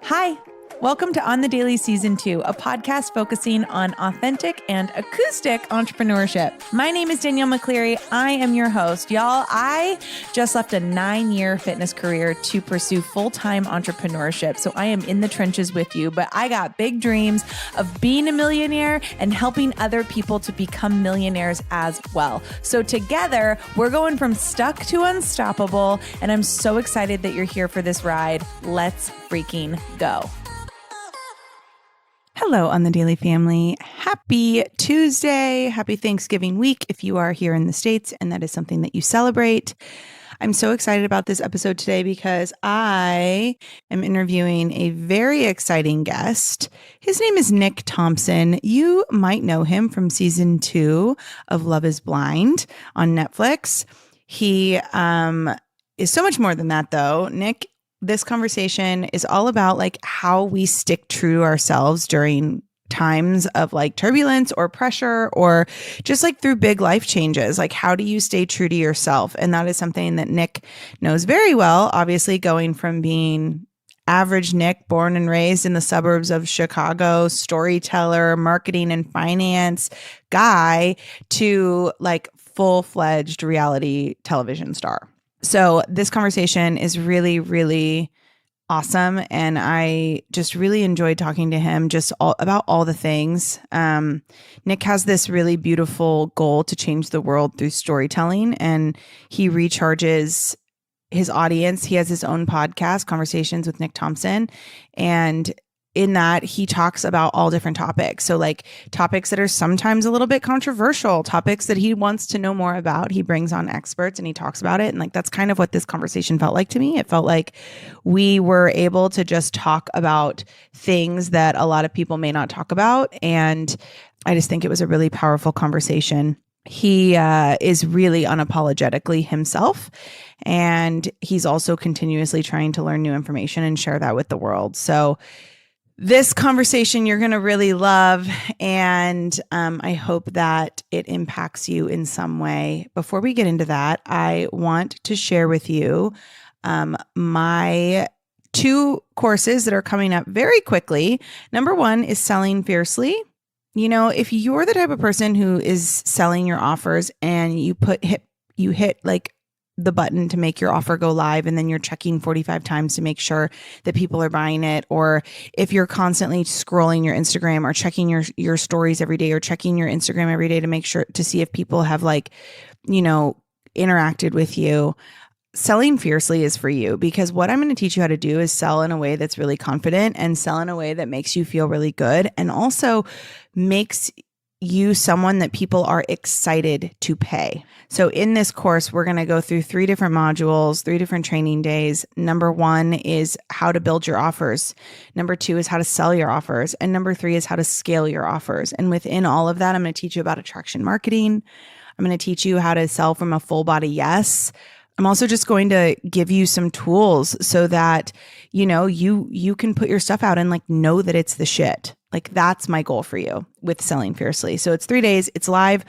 Hi, welcome to On the Daily Season 2, a podcast focusing on authentic and acoustic entrepreneurship. My name is Danielle McCleary. I am your host. Y'all, I just left a 9-year fitness career to pursue full-time entrepreneurship. So I am in the trenches with you, but I got big dreams of being a millionaire and helping other people to become millionaires as well. So together, we're going from stuck to unstoppable, and I'm so excited that you're here for this ride. Let's freaking go. Hello, On the Daily family. Happy Tuesday. Happy Thanksgiving week if you are here in the States and that is something that you celebrate. I'm so excited about this episode today because I am interviewing a very exciting guest. His name is Nick Thompson. You might know him from season 2 of Love is Blind on Netflix. He is so much more than that, though. Nick, this conversation is all about like how we stick true to ourselves during times of like turbulence or pressure or just like through big life changes. Like, how do you stay true to yourself? And that is something that Nick knows very well, obviously going from being average Nick, born and raised in the suburbs of Chicago, storyteller, marketing and finance guy, to like full-fledged reality television star. So this conversation is really, really awesome. And I just really enjoyed talking to him about all the things. Nick has this really beautiful goal to change the world through storytelling, and he recharges his audience. He has his own podcast, Conversations with Nick Thompson. And in that, he talks about all different topics. So like topics that are sometimes a little bit controversial, topics that he wants to know more about. He brings on experts and he talks about it. And like, that's kind of what this conversation felt like to me. It felt like we were able to just talk about things that a lot of people may not talk about. And I just think it was a really powerful conversation. He is really unapologetically himself, and he's also continuously trying to learn new information and share that with the world. So this conversation you're going to really love, and I hope that it impacts you in some way. Before we get into that, I want to share with you my 2 courses that are coming up very quickly. Number 1 is Selling Fiercely. You know, if you're the type of person who is selling your offers and you hit like the button to make your offer go live, and then you're checking 45 times to make sure that people are buying it, or if you're constantly scrolling your Instagram or checking your stories every day or checking your Instagram every day to make sure to see if people have like, you know, interacted with you, Selling Fiercely is for you, because what I'm going to teach you how to do is sell in a way that's really confident and sell in a way that makes you feel really good and also makes you someone that people are excited to pay. So in this course, we're going to go through 3 different modules, 3 different training days. Number 1 is how to build your offers. Number 2 is how to sell your offers. And number 3 is how to scale your offers. And within all of that, I'm going to teach you about attraction marketing. I'm going to teach you how to sell from a full body yes. I'm also just going to give you some tools so that, you know, you can put your stuff out and like know that it's the shit. Like, that's my goal for you with Selling Fiercely. So it's 3 days. It's live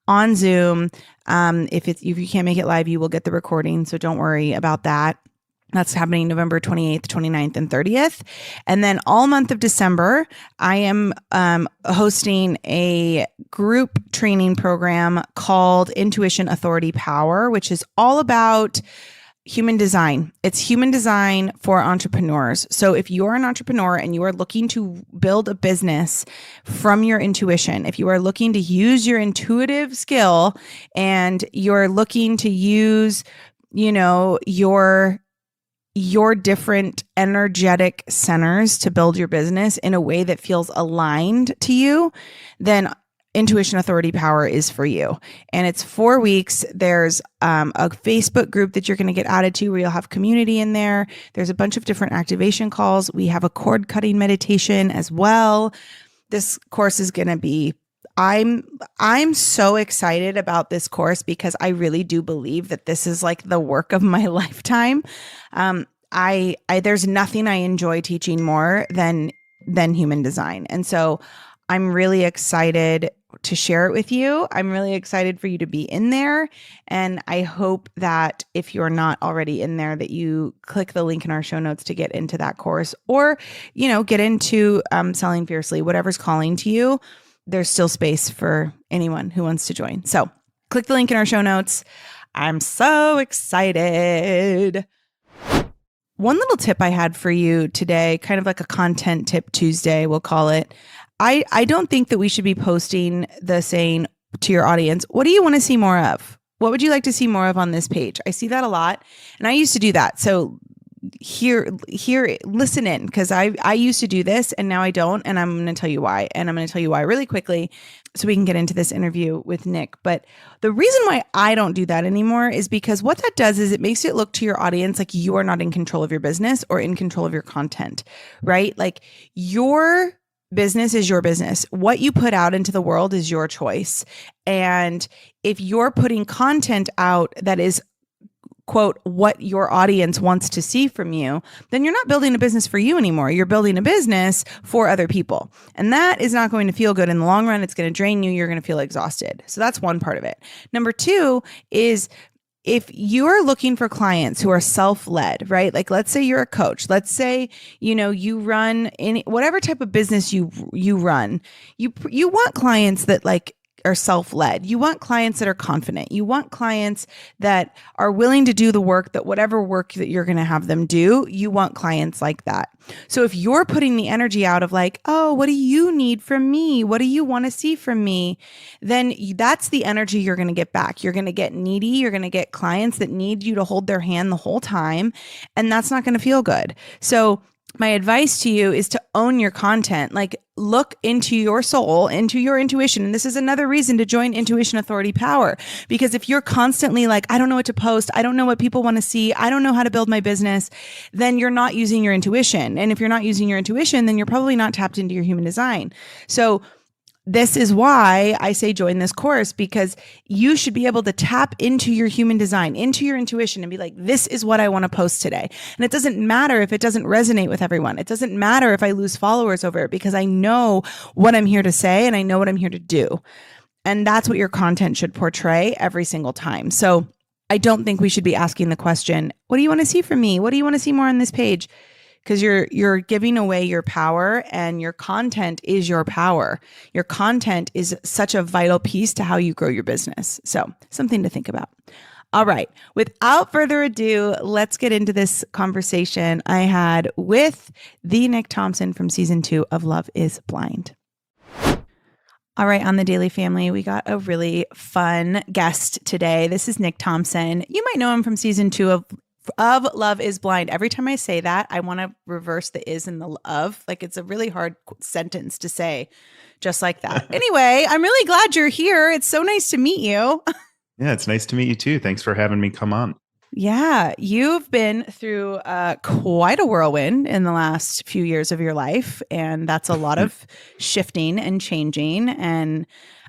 on Zoom. If you can't make it live, you will get the recording. So don't worry about that. That's happening November 28th, 29th, and 30th. And then all month of December, I am hosting a group training program called Intuition, Authority, Power, which is all about human design. It's human design for entrepreneurs. So if you're an entrepreneur and you are looking to build a business from your intuition, if you are looking to use your intuitive skill and you're looking to use, you know, your different energetic centers to build your business in a way that feels aligned to you, then Intuition, Authority, Power is for you. And it's 4 weeks. There's a Facebook group that you're going to get added to where you'll have community in there. There's a bunch of different activation calls. We have a cord cutting meditation as well. This course is going to be, I'm so excited about this course because I really do believe that this is like the work of my lifetime. There's nothing I enjoy teaching more than human design. And so I'm really excited to share it with you. I'm really excited for you to be in there. And I hope that if you're not already in there, that you click the link in our show notes to get into that course, or, get into Selling Fiercely, whatever's calling to you. There's still space for anyone who wants to join. So click the link in our show notes. I'm so excited. One little tip I had for you today, kind of like a content tip Tuesday, we'll call it. I don't think that we should be posting the saying to your audience, what do you want to see more of? What would you like to see more of on this page? I see that a lot. And I used to do that. So here, listen in, because I used to do this and now I don't. And I'm going to tell you why. And I'm going to tell you why really quickly so we can get into this interview with Nick. But the reason why I don't do that anymore is because what that does is it makes it look to your audience like you are not in control of your business or in control of your content, right? Like your business is your business. What you put out into the world is your choice. And if you're putting content out that is, quote, what your audience wants to see from you, then you're not building a business for you anymore. You're building a business for other people. And that is not going to feel good in the long run. It's going to drain you. You're going to feel exhausted. So that's one part of it. Number two is, if you're looking for clients who are self-led, right? Like, let's say you're a coach. Let's say, you run any, whatever type of business you run, you want clients that are self-led. You want clients that are confident. You want clients that are willing to do the work, that whatever work that you're going to have them do, you want clients like that. So if you're putting the energy out of oh, what do you need from me? What do you want to see from me? Then that's the energy you're going to get back. You're going to get needy. You're going to get clients that need you to hold their hand the whole time. And that's not going to feel good. So my advice to you is to own your content. Look into your soul, into your intuition. And this is another reason to join Intuition Authority Power. Because if you're constantly I don't know what to post, I don't know what people want to see, I don't know how to build my business, then you're not using your intuition. And if you're not using your intuition, then you're probably not tapped into your human design. So this is why I say join this course, because you should be able to tap into your human design, into your intuition, and be like, this is what I want to post today. And it doesn't matter if it doesn't resonate with everyone. It doesn't matter if I lose followers over it, because I know what I'm here to say and I know what I'm here to do. And that's what your content should portray every single time. So I don't think we should be asking the question, what do you want to see from me? What do you want to see more on this page? Because you're giving away your power, and your content is your power. Your content is such a vital piece to how you grow your business. So something to think about. All right. Without further ado, let's get into this conversation I had with the Nick Thompson from season 2 of Love is Blind. All right, on the Daily Family, we got a really fun guest today. This is Nick Thompson. You might know him from season 2 of Love is Blind. Every time I say that, I want to reverse the is and the of. It's a really hard sentence to say just like that. Anyway, I'm really glad you're here. It's so nice to meet you. Yeah, it's nice to meet you too. Thanks for having me come on. Yeah, you've been through quite a whirlwind in the last few years of your life, and that's a lot of shifting and changing. And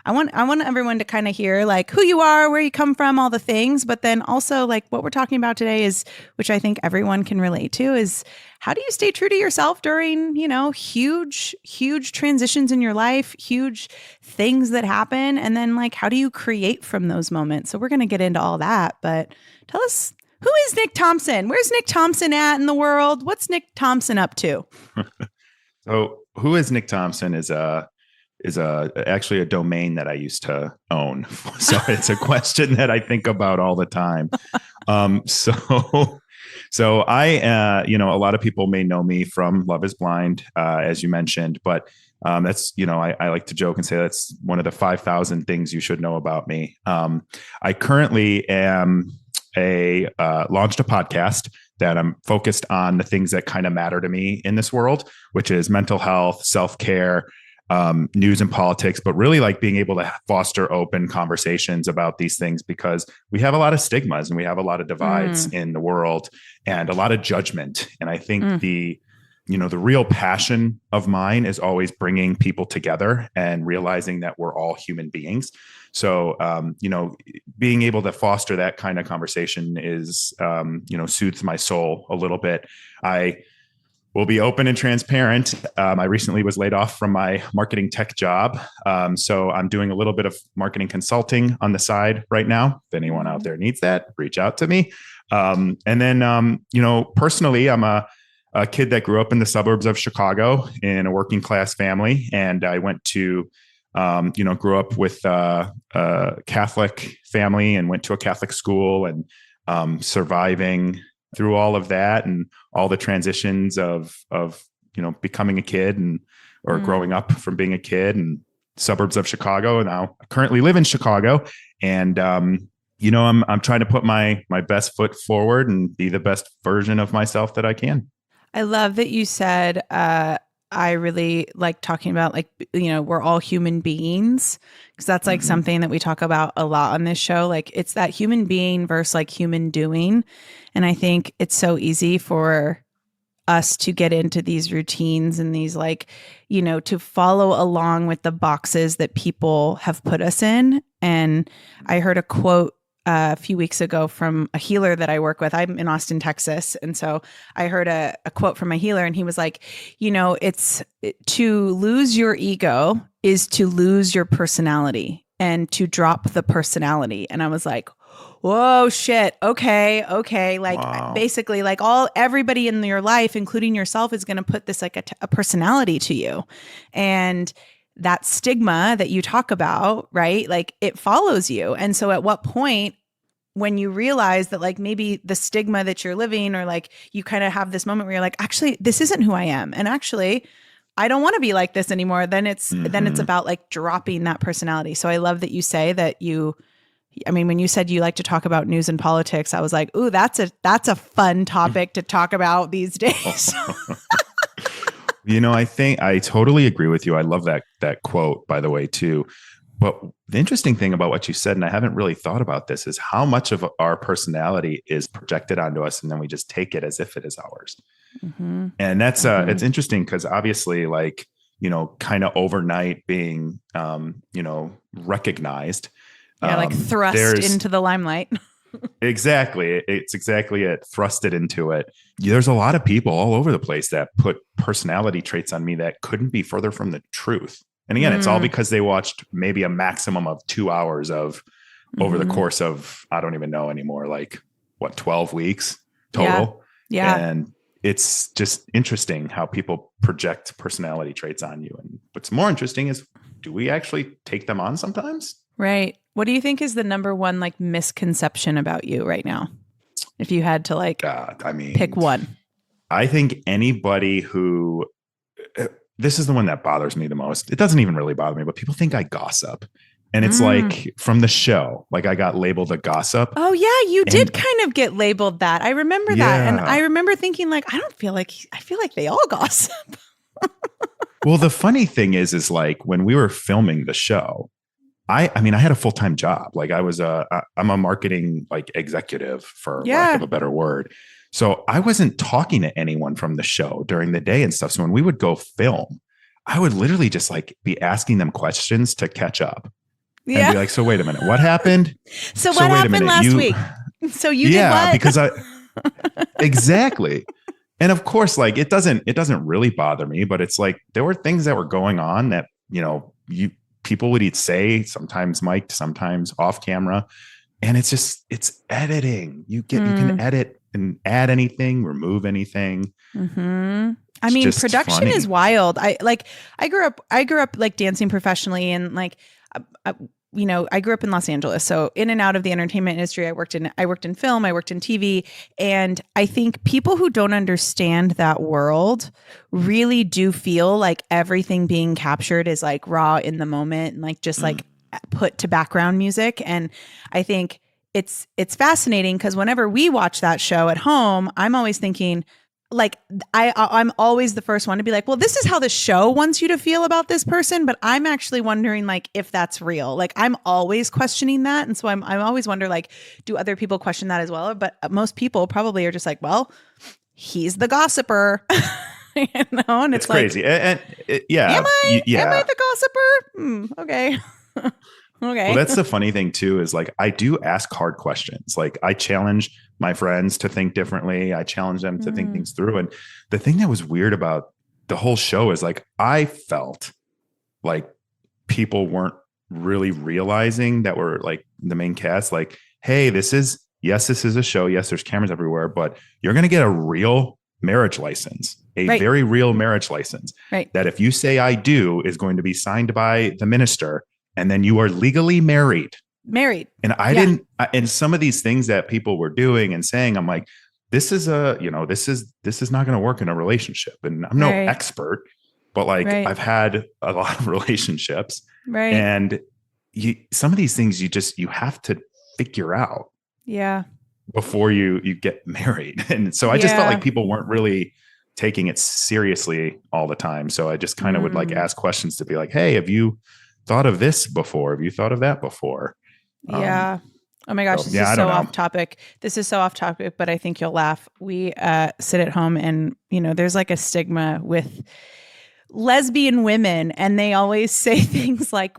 I want everyone to kind of hear who you are, where you come from, all the things, but then also what we're talking about today is, which I think everyone can relate to, is how do you stay true to yourself during, huge transitions in your life, huge things that happen, and then how do you create from those moments? So we're going to get into all that, but tell us, who is Nick Thompson? Where's Nick Thompson at in the world? What's Nick Thompson up to? So who is Nick Thompson is actually a domain that I used to own. So it's a question that I think about all the time. So I, a lot of people may know me from Love is Blind, as you mentioned, but that's, I like to joke and say that's one of the 5,000 things you should know about me. I currently am launched a podcast that I'm focused on the things that kind of matter to me in this world, which is mental health, self-care, news and politics, but really being able to foster open conversations about these things, because we have a lot of stigmas and we have a lot of divides in the world and a lot of judgment. And I think the real passion of mine is always bringing people together and realizing that we're all human beings. So, being able to foster that kind of conversation is, soothes my soul a little bit. I We'll be open and transparent. I recently was laid off from my marketing tech job. So I'm doing a little bit of marketing consulting on the side right now. If anyone out there needs that, reach out to me. And then, personally, I'm a kid that grew up in the suburbs of Chicago in a working class family. And I went to, grew up with a Catholic family and went to a Catholic school and surviving through all of that and all the transitions of becoming a kid or growing up from being a kid and suburbs of Chicago. And now I currently live in Chicago, and I'm trying to put my best foot forward and be the best version of myself that I can. I love that you said, I really like talking about we're all human beings, because that's like something that we talk about a lot on this show. Like it's that human being versus like human doing. And I think it's so easy for us to get into these routines and these to follow along with the boxes that people have put us in. And I heard a quote a few weeks ago from a healer that I work with. I'm in Austin, Texas. And so I heard a quote from a healer, and he was like, it's to lose your ego is to lose your personality and to drop the personality. And I was like, whoa, shit. Okay. Wow. Basically everybody in your life, including yourself, is going to put this like a personality to you. And that stigma that you talk about, right? Like it follows you. And so at what point, when you realize that like maybe the stigma that you're living, or like you kind of have this moment where you're like, actually, this isn't who I am. And actually, I don't want to be like this anymore. Then it's about like dropping that personality. So I love that you say that when you said you like to talk about news and politics, I was like, ooh, that's a fun topic to talk about these days. I think I totally agree with you. I love that quote, by the way, too. But the interesting thing about what you said, and I haven't really thought about this, is how much of our personality is projected onto us, and then we just take it as if it is ours. Mm-hmm. And that's it's interesting because obviously, kind of overnight being, recognized. Thrust into the limelight. Exactly. It's exactly it. Thrusted into it. There's a lot of people all over the place that put personality traits on me that couldn't be further from the truth. And again, it's all because they watched maybe a maximum of 2 hours of over the course of, I don't even know anymore, 12 weeks total. Yeah. And it's just interesting how people project personality traits on you. And what's more interesting is, do we actually take them on sometimes? Right. What do you think is the number one misconception about you right now? If you had to pick one. I think anybody who, this is the one that bothers me the most. It doesn't even really bother me, but people think I gossip. And it's like from the show, I got labeled a gossip. Oh yeah, you did kind of get labeled that. I remember that. And I remember thinking I feel like they all gossip. Well, the funny thing is when we were filming the show, I had a full-time job. I'm a marketing executive, for lack of a better word. So I wasn't talking to anyone from the show during the day and stuff. So when we would go film, I would literally just be asking them questions to catch up. Yeah. And be like, so wait a minute, what happened? So what happened last week? So you did what? Yeah, because exactly. And of course, it doesn't really bother me, but it's there were things that were going on that, people would say, sometimes mic'd, sometimes off camera. And it's editing. You can edit and add anything, remove anything. Mm-hmm. Production funny. Is wild. I grew up dancing professionally, and I grew up in Los Angeles. So in and out of the entertainment industry, I worked in film, I worked in TV. And I think people who don't understand that world really do feel like everything being captured is raw in the moment and just put to background music. And I think it's fascinating because whenever we watch that show at home, I'm always thinking, I'm always the first one to be like, well, this is how the show wants you to feel about this person. But I'm actually wondering if that's real. I'm always questioning that. And so I'm always wonder, do other people question that as well? But most people probably are just well, he's the gossiper, and it's crazy. And am I the gossiper? Okay. Okay. Well, that's the funny thing too, is I do ask hard questions. I challenge my friends to think differently. I challenged them to think things through. And the thing that was weird about the whole show is like, I felt like people weren't really realizing that we're like the main cast, like, hey, this is a show. Yes, there's cameras everywhere, but you're going to get a real marriage license, a very real marriage license that if you say I do is going to be signed by the minister, and then you are legally married. And I didn't, and some of these things that people were doing and saying, I'm like, this is not going to work in a relationship. And I'm no expert, but like I've had a lot of relationships, and some of these things you have to figure out before you get married. And so I just felt like people weren't really taking it seriously all the time. So I just kind of would like ask questions to be like, hey, have you thought of this before? Have you thought of that before? Oh my gosh, this is so off topic. This is so off topic, but I think you'll laugh. We sit at home and, there's like a stigma with lesbian women, and they always say things like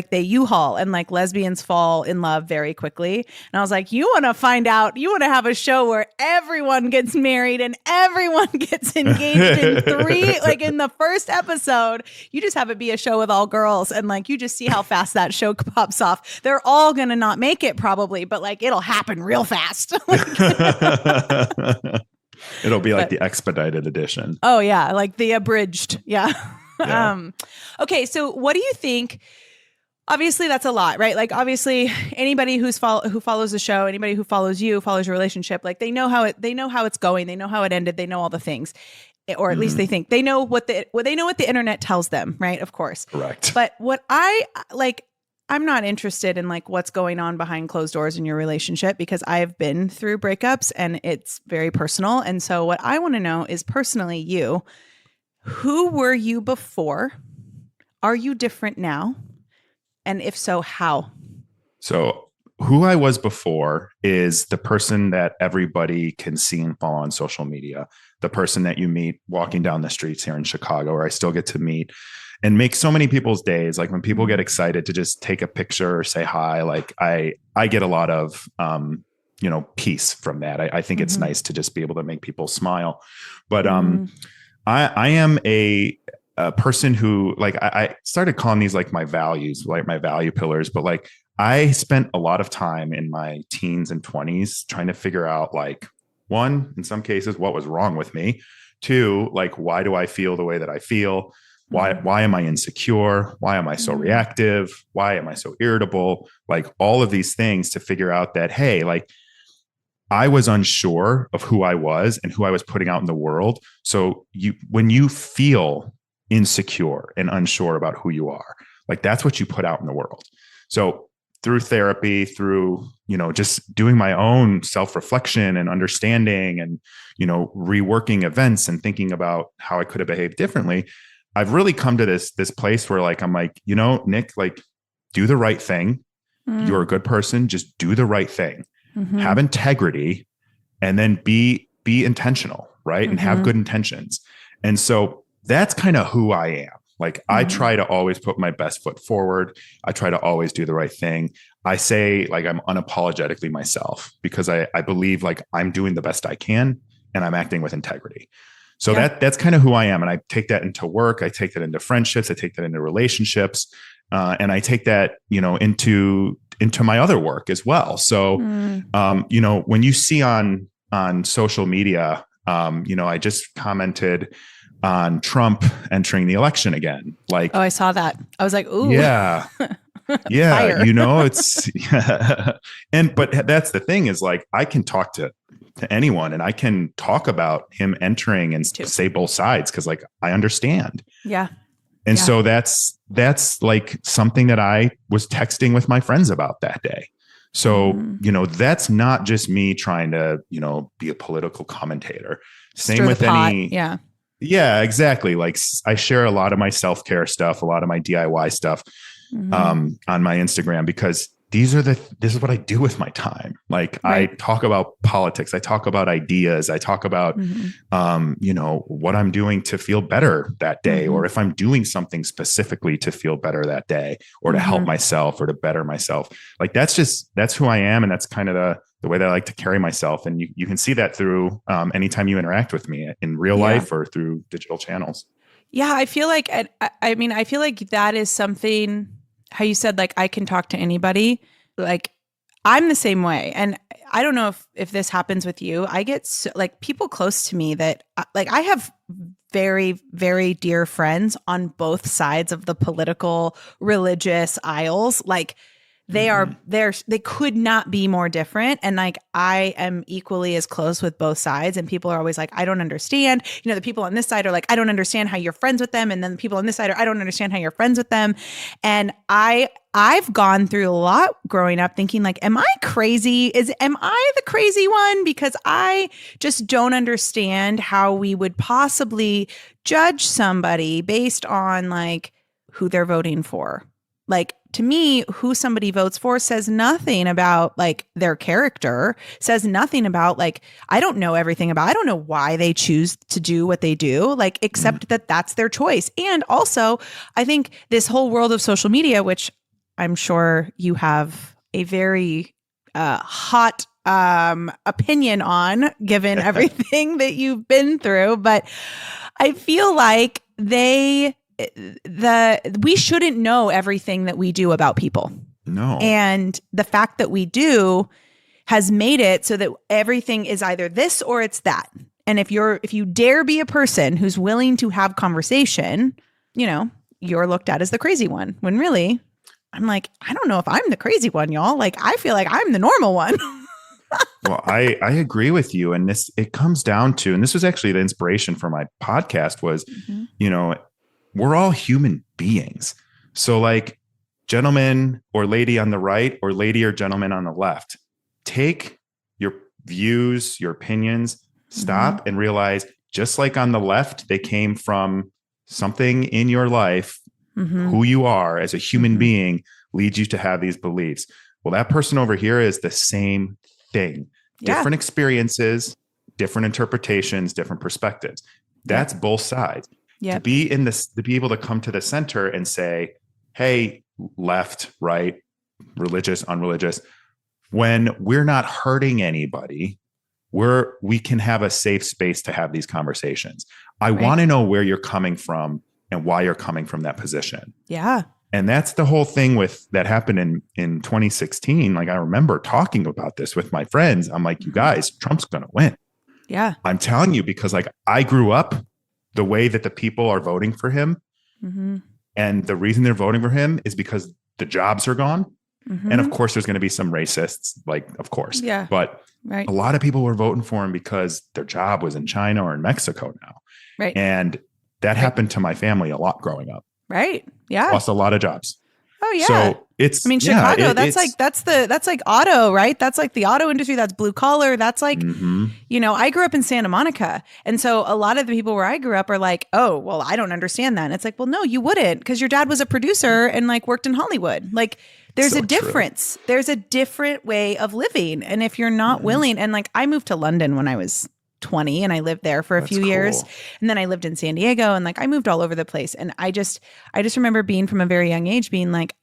they U-Haul, and like lesbians fall in love very quickly. And I was like, you want to have a show where everyone gets married and everyone gets engaged in three, like in the first episode, you just have it be a show with all girls, and like you just see how fast that show pops off. They're all gonna not make it probably, but like it'll happen real fast. It'll be like the expedited edition. Oh yeah, like the abridged. Yeah. Okay, so what do you think? Obviously, that's a lot, right? Like obviously, anybody who follows the show, anybody who follows you, follows your relationship, like they know how it's going, they know how it ended, they know all the things, or at least they think they know what the internet tells them, right? Of course, correct. But what I'm not interested in like what's going on behind closed doors in your relationship, because I've been through breakups and it's very personal. And so what I want to know is personally who were you before? Are you different now? And if so, how? So who I was before is the person that everybody can see and follow on social media, the person that you meet walking down the streets here in Chicago, or I still get to meet and make so many people's days. Like when people get excited to just take a picture or say hi, like I get a lot of, peace from that. I think it's nice to just be able to make people smile. But I am a person who like, I started calling these like my values, like my value pillars, but like I spent a lot of time in my teens and 20s trying to figure out like, one, in some cases, what was wrong with me. Two, like, why do I feel the way that I feel? Why am I insecure? Why am I so reactive? Why am I so irritable? Like all of these things to figure out that, hey, like I was unsure of who I was and who I was putting out in the world. So when you feel insecure and unsure about who you are, like that's what you put out in the world. So through therapy, through, just doing my own self-reflection and understanding and, reworking events and thinking about how I could have behaved differently, I've really come to this place where like, I'm like, Nick, like do the right thing. You're a good person. Just do the right thing, have integrity, and then be intentional. Right. And have good intentions. And so that's kind of who I am. Like I try to always put my best foot forward. I try to always do the right thing. I say like, I'm unapologetically myself because I believe like I'm doing the best I can and I'm acting with integrity. So that's kind of who I am. And I take that into work. I take that into friendships. I take that into relationships. And I take that, into my other work as well. So, when you see on social media, I just commented on Trump entering the election again. Like, oh, I saw that. I was like, ooh, yeah, yeah. It's, but that's the thing is like, I can talk to anyone and I can talk about him entering and say both sides. Cause like, I understand. Yeah. And so that's like something that I was texting with my friends about that day. So, that's not just me trying to, be a political commentator. Same with any. Yeah. Yeah, exactly. Like I share a lot of my self-care stuff, a lot of my DIY stuff on my Instagram, because this is what I do with my time. Like I talk about politics. I talk about ideas. I talk about, what I'm doing to feel better that day, or if I'm doing something specifically to feel better that day, or to help myself or to better myself. Like that's who I am. And that's kind of the way that I like to carry myself. And you can see that through anytime you interact with me in real life or through digital channels. Yeah. I feel like, I feel like that is something, how you said, like, I can talk to anybody. Like, I'm the same way. And I don't know if this happens with you. I get like people close to me that like I have very, very dear friends on both sides of the political, religious aisles. Like they they could not be more different. And like, I am equally as close with both sides. And people are always like, I don't understand. The people on this side are like, I don't understand how you're friends with them. And then the people on this side are, I don't understand how you're friends with them. And I've gone through a lot growing up thinking like, am I crazy? Am I the crazy one? Because I just don't understand how we would possibly judge somebody based on like who they're voting for. Like, to me, who somebody votes for says nothing about like their character, says nothing about like, I don't know why they choose to do what they do, like, except that that's their choice. And also, I think this whole world of social media, which I'm sure you have a very hot opinion on, given everything that you've been through, but I feel like we shouldn't know everything that we do about people. No. And the fact that we do has made it so that everything is either this or it's that. And if you dare be a person who's willing to have conversation, you're looked at as the crazy one, when really I'm like, I don't know if I'm the crazy one, y'all. Like, I feel like I'm the normal one. Well, I agree with you. And it comes down to, and this was actually the inspiration for my podcast was, we're all human beings. So like, gentleman or lady on the right, or lady or gentleman on the left, take your views, your opinions, stop and realize, just like on the left, they came from something in your life. Who you are as a human being leads you to have these beliefs. Well, that person over here is the same thing. Different experiences, different interpretations, different perspectives. That's both sides. To be to be able to come to the center and say, hey, left, right, religious, unreligious, when we're not hurting anybody, we can have a safe space to have these conversations. I want to know where you're coming from and why you're coming from that position. Yeah. And that's the whole thing that happened in 2016. Like, I remember talking about this with my friends. I'm like, you guys, Trump's going to win. Yeah. I'm telling you, because like, I grew up the way that the people are voting for him. And the reason they're voting for him is because the jobs are gone. And of course, there's going to be some racists, like, of course. Yeah. But a lot of people were voting for him because their job was in China or in Mexico now. Right. And that happened to my family a lot growing up. Right. Yeah. Lost a lot of jobs. Oh yeah. So Chicago, that's like auto, right? That's like the auto industry. That's blue collar. That's like, I grew up in Santa Monica. And so a lot of the people where I grew up are like, oh, well, I don't understand that. And it's like, well, no, you wouldn't, because your dad was a producer and like worked in Hollywood. Like, there's a difference. True. There's a different way of living. And if you're not willing, and like, I moved to London when I was 20 and I lived there for a few years, and then I lived in San Diego, and like, I moved all over the place. And I just remember being, from a very young age, being like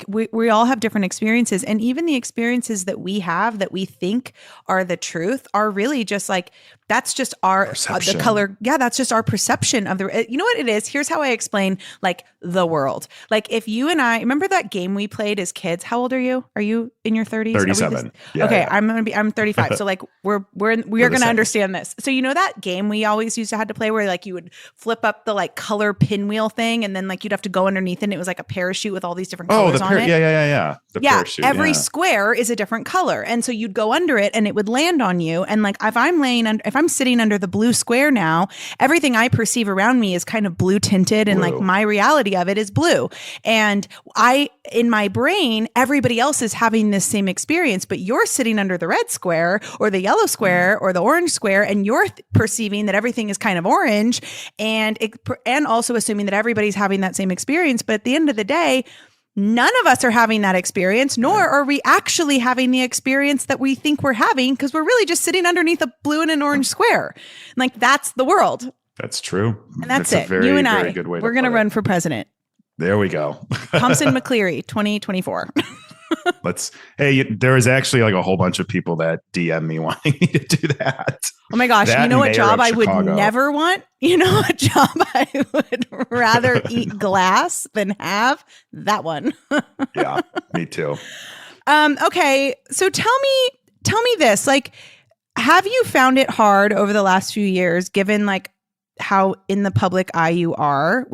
we all have different experiences, and even the experiences that we have that we think are the truth are really just like, that's just our the color. Yeah, that's just our perception of the, you know what it is? Here's how I explain like the world. Like, if you and I remember that game we played as kids. How old are you? Are you in your 30s? 37. Yeah, okay, yeah. I'm 35. So like, we are going to understand this. So you know that game we always used to have to play where like you would flip up the like color pinwheel thing, and then like you'd have to go underneath it, and it was like a parachute with all these different colors on it. Yeah. The parachute. Every square is a different color. And so you'd go under it and it would land on you. And like, if I'm sitting under the blue square now, everything I perceive around me is kind of blue tinted, and like my reality of it is blue. And in my brain, everybody else is having this same experience, but you're sitting under the red square or the yellow square or the orange square, and you're perceiving that everything is kind of orange, and also assuming that everybody's having that same experience. But at the end of the day, none of us are having that experience, nor are we actually having the experience that we think we're having, because we're really just sitting underneath a blue and an orange square. Like, that's the world. That's true. And that's it. A very, you and very I, good way we're going to run for president. There we go. Thompson McCleary, 2024. There is actually like a whole bunch of people that DM me wanting me to do that. Oh my gosh. You know what job I would never want? You know what job I would rather eat glass than have? That one. Yeah, me too. Okay. So tell me this, like, have you found it hard over the last few years, given like how in the public eye you are,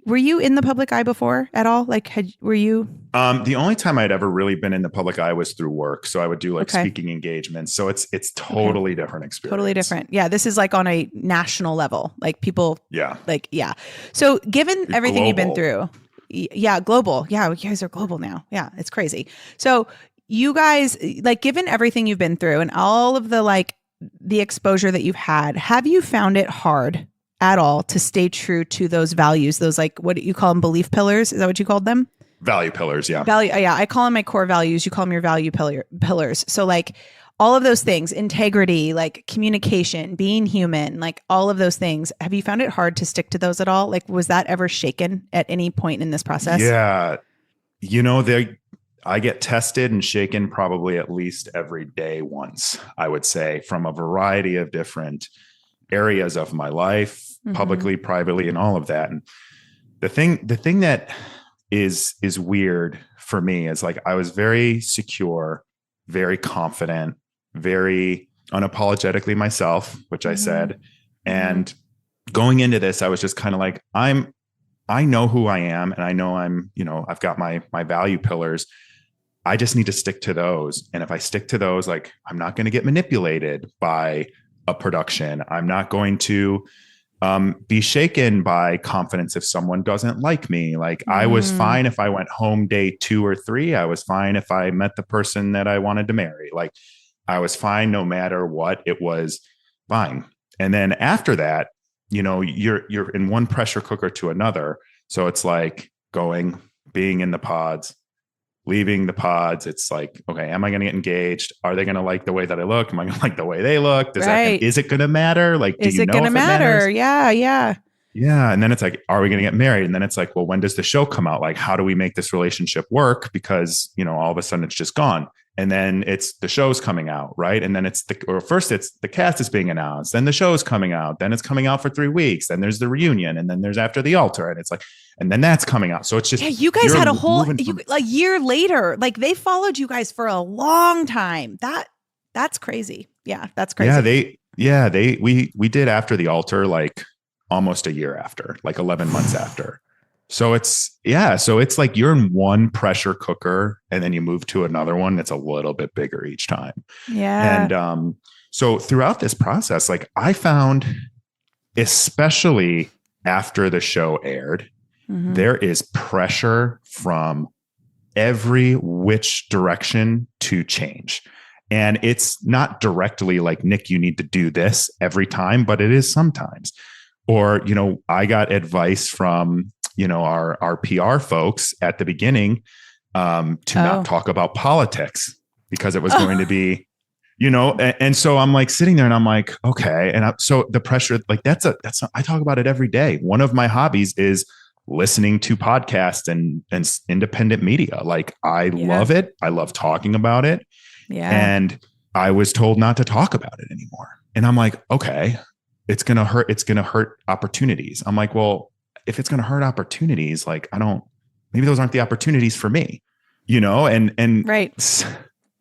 were you in the public eye before at all? Like, were you? The only time I'd ever really been in the public eye was through work. So I would do like speaking engagements. So it's totally different experience. Totally different. Yeah. This is like on a national level, like people. Yeah. Like, yeah. So given everything you've been global. through, yeah, global. Yeah. You guys are global now. Yeah. It's crazy. So you guys, like, given everything you've been through and all of the, like, the exposure that you've had, have you found it hard at all to stay true to those values, those, like, what do you call them, belief pillars? Is that what you called them? Value pillars. Yeah. Yeah. I call them my core values. You call them your value pillars. So, like, all of those things, integrity, like communication, being human, like all of those things. Have you found it hard to stick to those at all? Like, was that ever shaken at any point in this process? Yeah. I get tested and shaken probably at least every day once, I would say, from a variety of different areas of my life, publicly, privately, and all of that. And the thing that is weird for me is, like, I was very secure, very confident, very unapologetically myself, which I said. And going into this, I was just kind of like, I know who I am, and I know I've got my value pillars. I just need to stick to those. And if I stick to those, like, I'm not going to get manipulated by a production. I'm not going to be shaken by confidence if someone doesn't like me. Like, I was fine if I went home day 2 or 3. I was fine if I met the person that I wanted to marry. Like, I was fine no matter what. It was fine. And then after that, you're in one pressure cooker to another. So it's like being in the pods, leaving the pods. It's like, okay, am I going to get engaged? Are they going to like the way that I look? Am I going to like the way they look? Is it going to matter? Like, is it going to matter? Yeah. Yeah. Yeah. And then it's like, are we going to get married? And then it's like, well, when does the show come out? Like, how do we make this relationship work? Because, all of a sudden it's just gone. And then it's the show's coming out, right? And then first it's the cast is being announced, then the show's coming out, then it's coming out for 3 weeks, then there's the reunion, and then there's after the altar, and it's like, and then that's coming out. So it's just, you guys had a whole like year later, like they followed you guys for a long time. That's crazy. Yeah, that's crazy. We did after the altar, like almost a year after, like 11 months after. So it's like you're in one pressure cooker and then you move to another one that's a little bit bigger each time. Yeah. And so throughout this process, like, I found, especially after the show aired, there is pressure from every which direction to change. And it's not directly like, Nick, you need to do this every time, but it is sometimes. Or, I got advice from, our PR folks at the beginning to not talk about politics because it was going to be, and so I'm like sitting there and I'm like, okay. And so the pressure, like, I talk about it every day. One of my hobbies is listening to podcasts and independent media. Like, I love it. I love talking about it. Yeah. And I was told not to talk about it anymore. And I'm like, okay, it's going to hurt. It's going to hurt opportunities. I'm like, well, if it's going to hurt opportunities, like, maybe those aren't the opportunities for me, and right.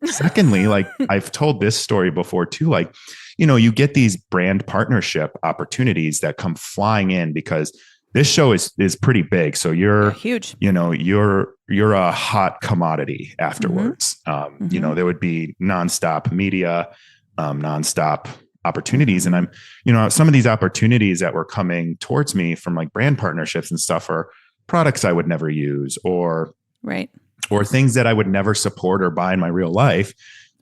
Secondly, like, I've told this story before too, like, you get these brand partnership opportunities that come flying in because this show is pretty big. So you're huge, you're a hot commodity afterwards. There would be nonstop media, nonstop opportunities. And I'm, some of these opportunities that were coming towards me from, like, brand partnerships and stuff are products I would never use or things that I would never support or buy in my real life.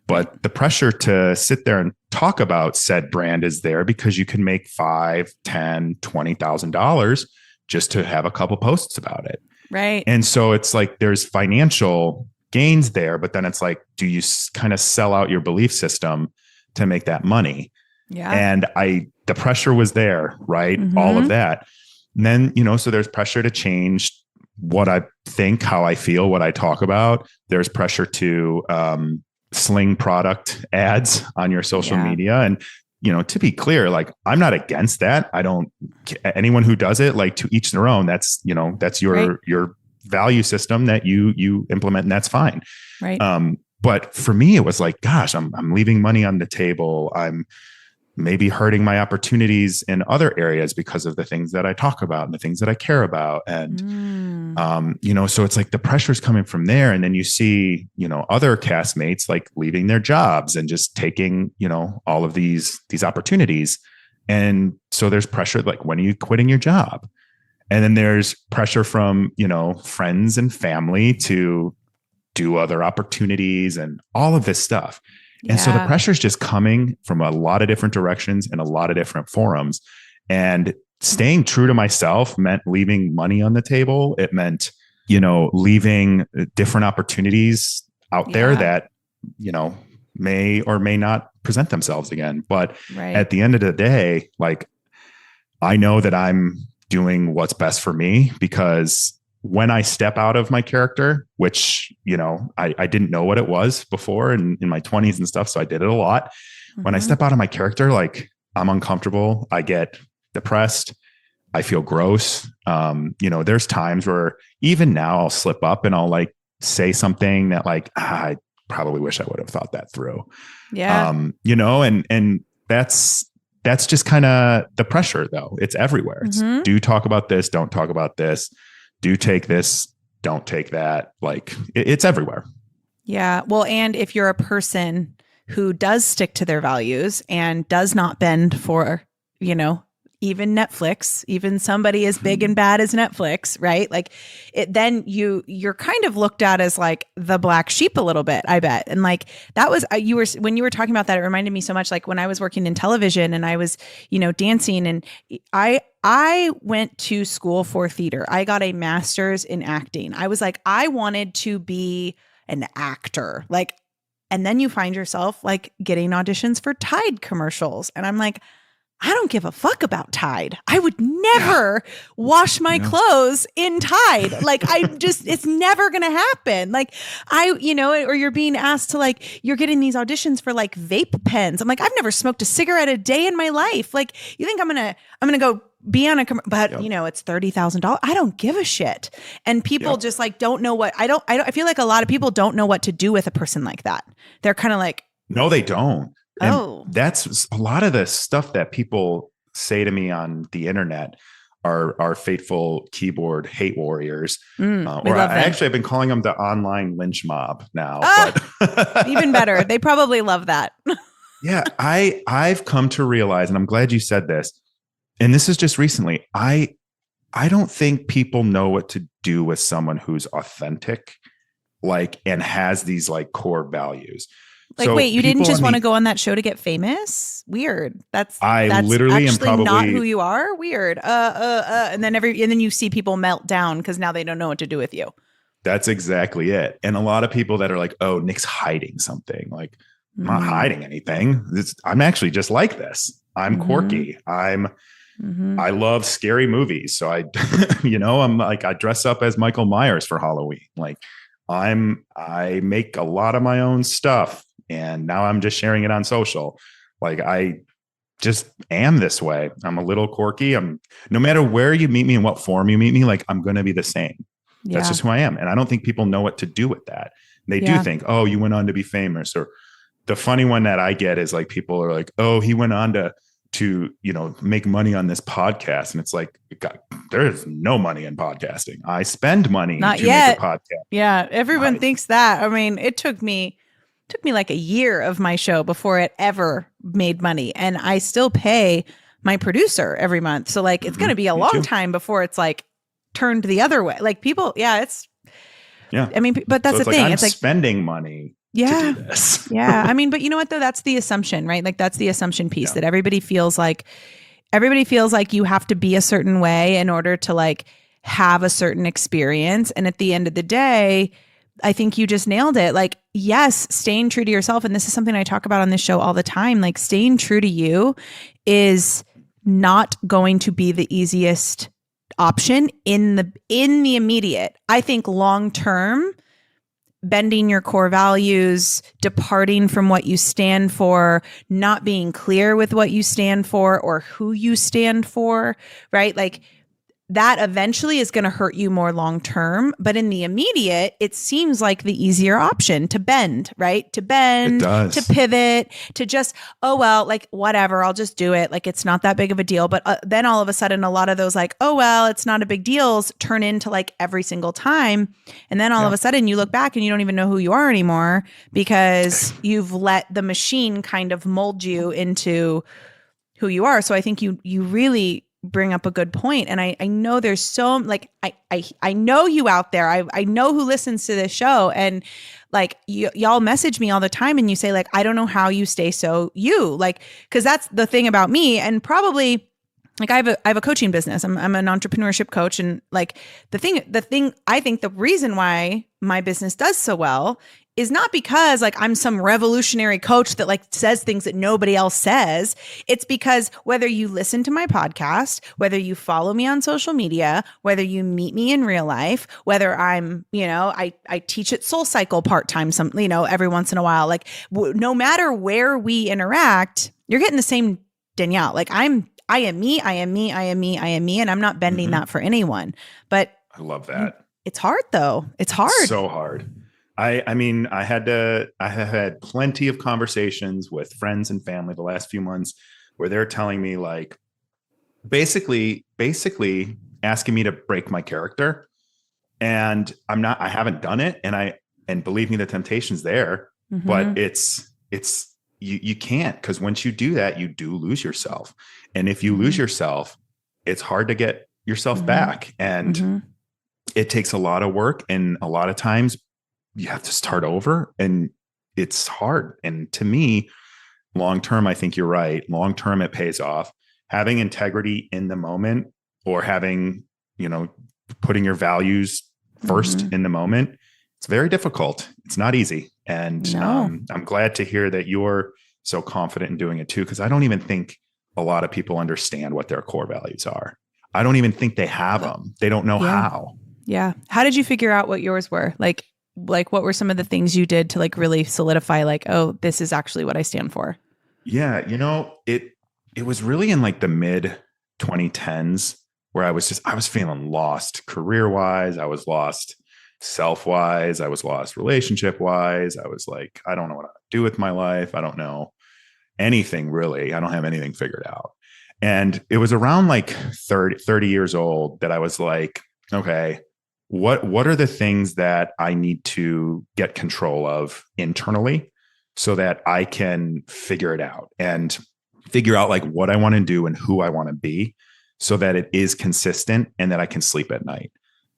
But the pressure to sit there and talk about said brand is there because you can make $5,000, $10,000, $20,000 just to have a couple posts about it. Right. And so it's like there's financial gains there, but then it's like, do you kind of sell out your belief system to make that money? Yeah. And the pressure was there, right? All of that. And then, so there's pressure to change what I think, how I feel, what I talk about. There's pressure to sling product ads on your social media. And, to be clear, like, I'm not against that. Anyone who does it, like, to each their own. That's, that's your value system that you implement, and that's fine. Right. But for me, it was like, gosh, I'm leaving money on the table. I'm maybe hurting my opportunities in other areas because of the things that I talk about and the things that I care about. And, so it's like the pressure's coming from there. And then you see, other castmates like leaving their jobs and just taking, all of these opportunities. And so there's pressure, like, when are you quitting your job? And then there's pressure from, friends and family to do other opportunities and all of this stuff. And so the pressure is just coming from a lot of different directions and a lot of different forums. And staying true to myself meant leaving money on the table. It meant, leaving different opportunities out there that, may or may not present themselves again. But at the end of the day, like, I know that I'm doing what's best for me, because when I step out of my character, which, I didn't know what it was before in my 20s and stuff. So I did it a lot. When I step out of my character, like, I'm uncomfortable. I get depressed. I feel gross. There's times where even now I'll slip up and I'll like say something that like, I probably wish I would have thought that through. Yeah. And that's just kind of the pressure, though. It's everywhere. It's do talk about this, don't talk about this. Do take this, don't take that. Like, it's everywhere. Yeah. Well, and if you're a person who does stick to their values and does not bend for, even Netflix, even somebody as big and bad as Netflix, right? Like, then you're kind of looked at as like the black sheep a little bit, I bet. And like, that was, when you were talking about that, it reminded me so much like when I was working in television and I was, dancing, and I went to school for theater. I got a master's in acting. I was like, I wanted to be an actor. Like, and then you find yourself like getting auditions for Tide commercials. And I'm like, I don't give a fuck about Tide. I would never wash my clothes in Tide. Like, it's never going to happen. Like, or you're being asked to like, you're getting these auditions for like vape pens. I'm like, I've never smoked a cigarette a day in my life. Like, you think I'm going to go be on but it's $30,000. I don't give a shit. And people just like, don't know what I feel like a lot of people don't know what to do with a person like that. They're kind of like, no, they don't. And that's a lot of the stuff that people say to me on the internet are faithful keyboard hate warriors. I've been calling them the online lynch mob now. But even better. They probably love that. Yeah. I've come to realize, and I'm glad you said this, and this is just recently, I don't think people know what to do with someone who's authentic, like, and has these like core values. Like, so wait, you didn't just want to go on that show to get famous? Weird. That's literally actually am probably not who you are. Weird. And then you see people melt down because now they don't know what to do with you. That's exactly it. And a lot of people that are like, "Oh, Nick's hiding something." Like, I'm not hiding anything. I'm actually just like this. I'm quirky. I love scary movies. So I'm like, I dress up as Michael Myers for Halloween. Like, I make a lot of my own stuff. And now I'm just sharing it on social. Like, I just am this way. I'm a little quirky. No matter where you meet me and what form you meet me, like, I'm going to be the same. Yeah. That's just who I am. And I don't think people know what to do with that. They do think, oh, you went on to be famous. Or the funny one that I get is like, people are like, oh, he went on to make money on this podcast. And it's like, God, there's no money in podcasting. I spend money Not to yet. make a podcast. Yeah. Everyone thinks that. I mean, it took me like a year of my show before it ever made money. And I still pay my producer every month. So like, it's going to be a long time before it's like turned the other way. Like, people, I mean, but that's the thing. I'm it's like spending money to do this. Yeah. I mean, but you know what though? That's the assumption, right? Like, that's the assumption piece that everybody feels like you have to be a certain way in order to like have a certain experience. And at the end of the day, I think you just nailed it. Like, yes, staying true to yourself. And this is something I talk about on this show all the time. Like, staying true to you is not going to be the easiest option in the immediate. I think long term, bending your core values, departing from what you stand for, not being clear with what you stand for or who you stand for, right? Like, that eventually is going to hurt you more long term. But in the immediate, it seems like the easier option to bend, right? To bend, to pivot, to just, oh, well, like whatever, I'll just do it. Like it's not that big of a deal. But then all of a sudden, a lot of those like, oh, well, it's not a big deals turn into like every single time. And then all of a sudden you look back and you don't even know who you are anymore because you've let the machine kind of mold you into who you are. So I think you really bring up a good point. And I know there's so like, I know you out there. I know who listens to this show, and like y'all message me all the time and you say like, I don't know how you stay so you, like, cause that's the thing about me. And probably like I have a coaching business. I'm an entrepreneurship coach. And like the thing, I think the reason why my business does so well is not because like I'm some revolutionary coach that like says things that nobody else says. It's because whether you listen to my podcast, whether you follow me on social media, whether you meet me in real life, whether I'm, I teach at Soul Cycle part-time, every once in a while, like no matter where we interact, you're getting the same Danielle. Like I am me, and I'm not bending that for anyone. But I love that. It's hard though. It's hard. It's so hard. I mean, I have had plenty of conversations with friends and family the last few months where they're telling me like, basically asking me to break my character. And I haven't done it. And believe me, the temptation's there, but it's you can't, because once you do that, you do lose yourself. And if you lose yourself, it's hard to get yourself back. And it takes a lot of work. And a lot of times you have to start over, and it's hard. And to me, long term, I think you're right. Long term, it pays off. Having integrity in the moment, or having, putting your values first in the moment, it's very difficult. It's not easy. And I'm glad to hear that you're so confident in doing it too, because I don't even think a lot of people understand what their core values are. I don't even think they have them. They don't know how. Yeah. How did you figure out what yours were? Like what were some of the things you did to like really solidify like, oh, this is actually what I stand for? Yeah. It was really in like the mid 2010s where I was feeling lost career wise. I was lost self wise. I was lost relationship wise. I was like, I don't know what to do with my life. I don't know anything really. I don't have anything figured out. And it was around like 30 years old that I was like, okay, what are the things that I need to get control of internally so that I can figure it out and figure out like what I want to do and who I want to be, so that it is consistent and that I can sleep at night.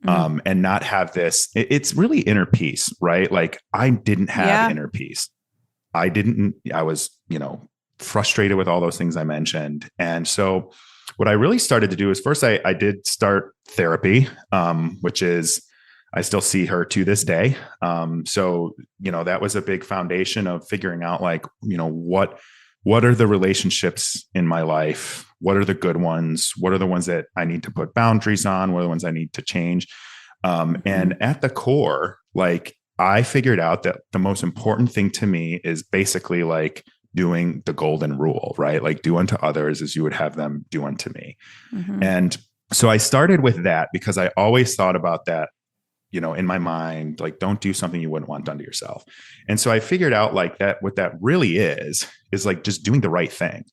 And not have this, it's really inner peace, right? Like I didn't have inner peace. I was, frustrated with all those things I mentioned. And so what I really started to do is first I did start therapy, which is, I still see her to this day. So, that was a big foundation of figuring out like, what are the relationships in my life? What are the good ones? What are the ones that I need to put boundaries on? What are the ones I need to change? And at the core, like I figured out that the most important thing to me is basically like doing the golden rule, right? Like do unto others as you would have them do unto me. And so I started with that because I always thought about that, in my mind, like don't do something you wouldn't want done to yourself. And so I figured out like that, what that really is like just doing the right thing.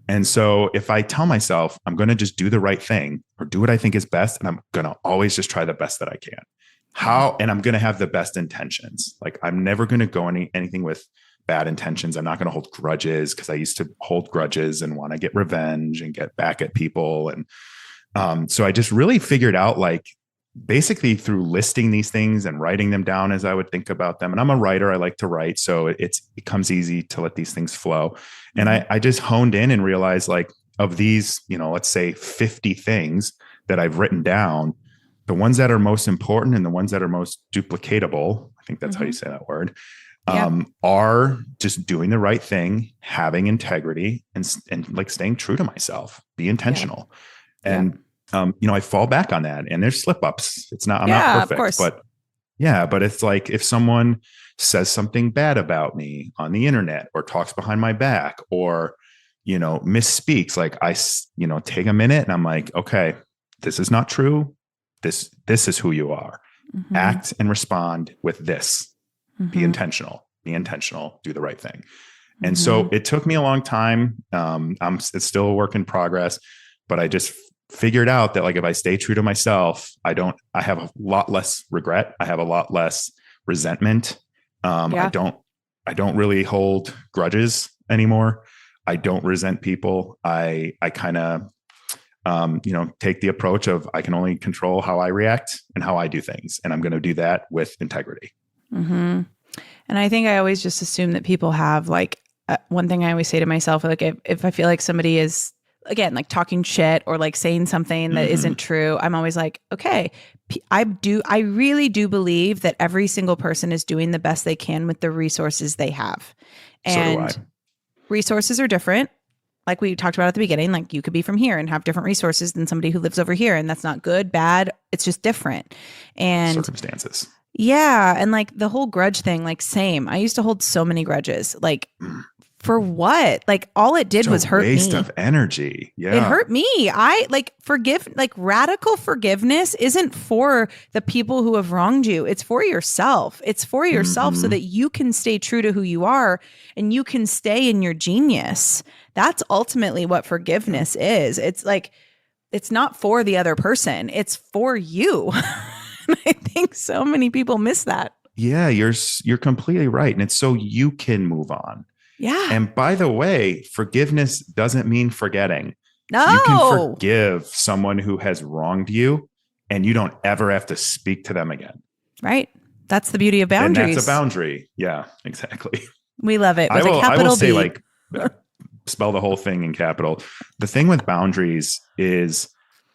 And so if I tell myself I'm going to just do the right thing or do what I think is best, and I'm going to always just try the best that I can, and I'm going to have the best intentions. Like I'm never going to go anything with bad intentions. I'm not going to hold grudges, because I used to hold grudges and want to get revenge and get back at people. And so I just really figured out like basically through listing these things and writing them down as I would think about them. And I'm a writer. I like to write. So it becomes easy to let these things flow. And I just honed in and realized like of these, let's say 50 things that I've written down, the ones that are most important and the ones that are most duplicatable, I think that's how you Mm-hmm. say that word, Yeah. are just doing the right thing, having integrity, and like staying true to myself, be intentional. Yeah. And, I fall back on that, and there's slip ups. I'm not Yeah, of perfect, course. but it's like if someone says something bad about me on the internet or talks behind my back or, misspeaks, like I, take a minute and I'm like, okay, this is not true. This is who you are. Mm-hmm. Act and respond with this. Mm-hmm. Be intentional, do the right thing. Mm-hmm. And so it took me a long time. It's still a work in progress, but I just figured out that like, if I stay true to myself, I have a lot less regret. I have a lot less resentment. I don't really hold grudges anymore. I don't resent people. I kind of, take the approach of I can only control how I react and how I do things. And I'm going to do that with integrity. Mm-hmm. And I think I always just assume that people have like one thing I always say to myself, like if I feel like somebody is, again, like talking shit or like saying something that isn't true, I'm always like, okay, I really do believe that every single person is doing the best they can with the resources they have. And resources are different. Like we talked about at the beginning, like you could be from here and have different resources than somebody who lives over here. And that's not good, bad. It's just different. And circumstances. Yeah. And like the whole grudge thing, like same. I used to hold so many grudges. Like for what? Like all it did was hurt me. Waste of energy. Yeah. It hurt me. I like radical forgiveness isn't for the people who have wronged you. It's for yourself. It's for yourself so that you can stay true to who you are and you can stay in your genius. That's ultimately what forgiveness is. It's like, it's not for the other person. It's for you. I think so many people miss that. Yeah, you're completely right. And it's so you can move on. Yeah. And by the way, forgiveness doesn't mean forgetting. No. You can forgive someone who has wronged you and you don't ever have to speak to them again. Right. That's the beauty of boundaries. And that's a boundary. Yeah, exactly. We love it. I will say B. like spell the whole thing in capital. The thing with boundaries is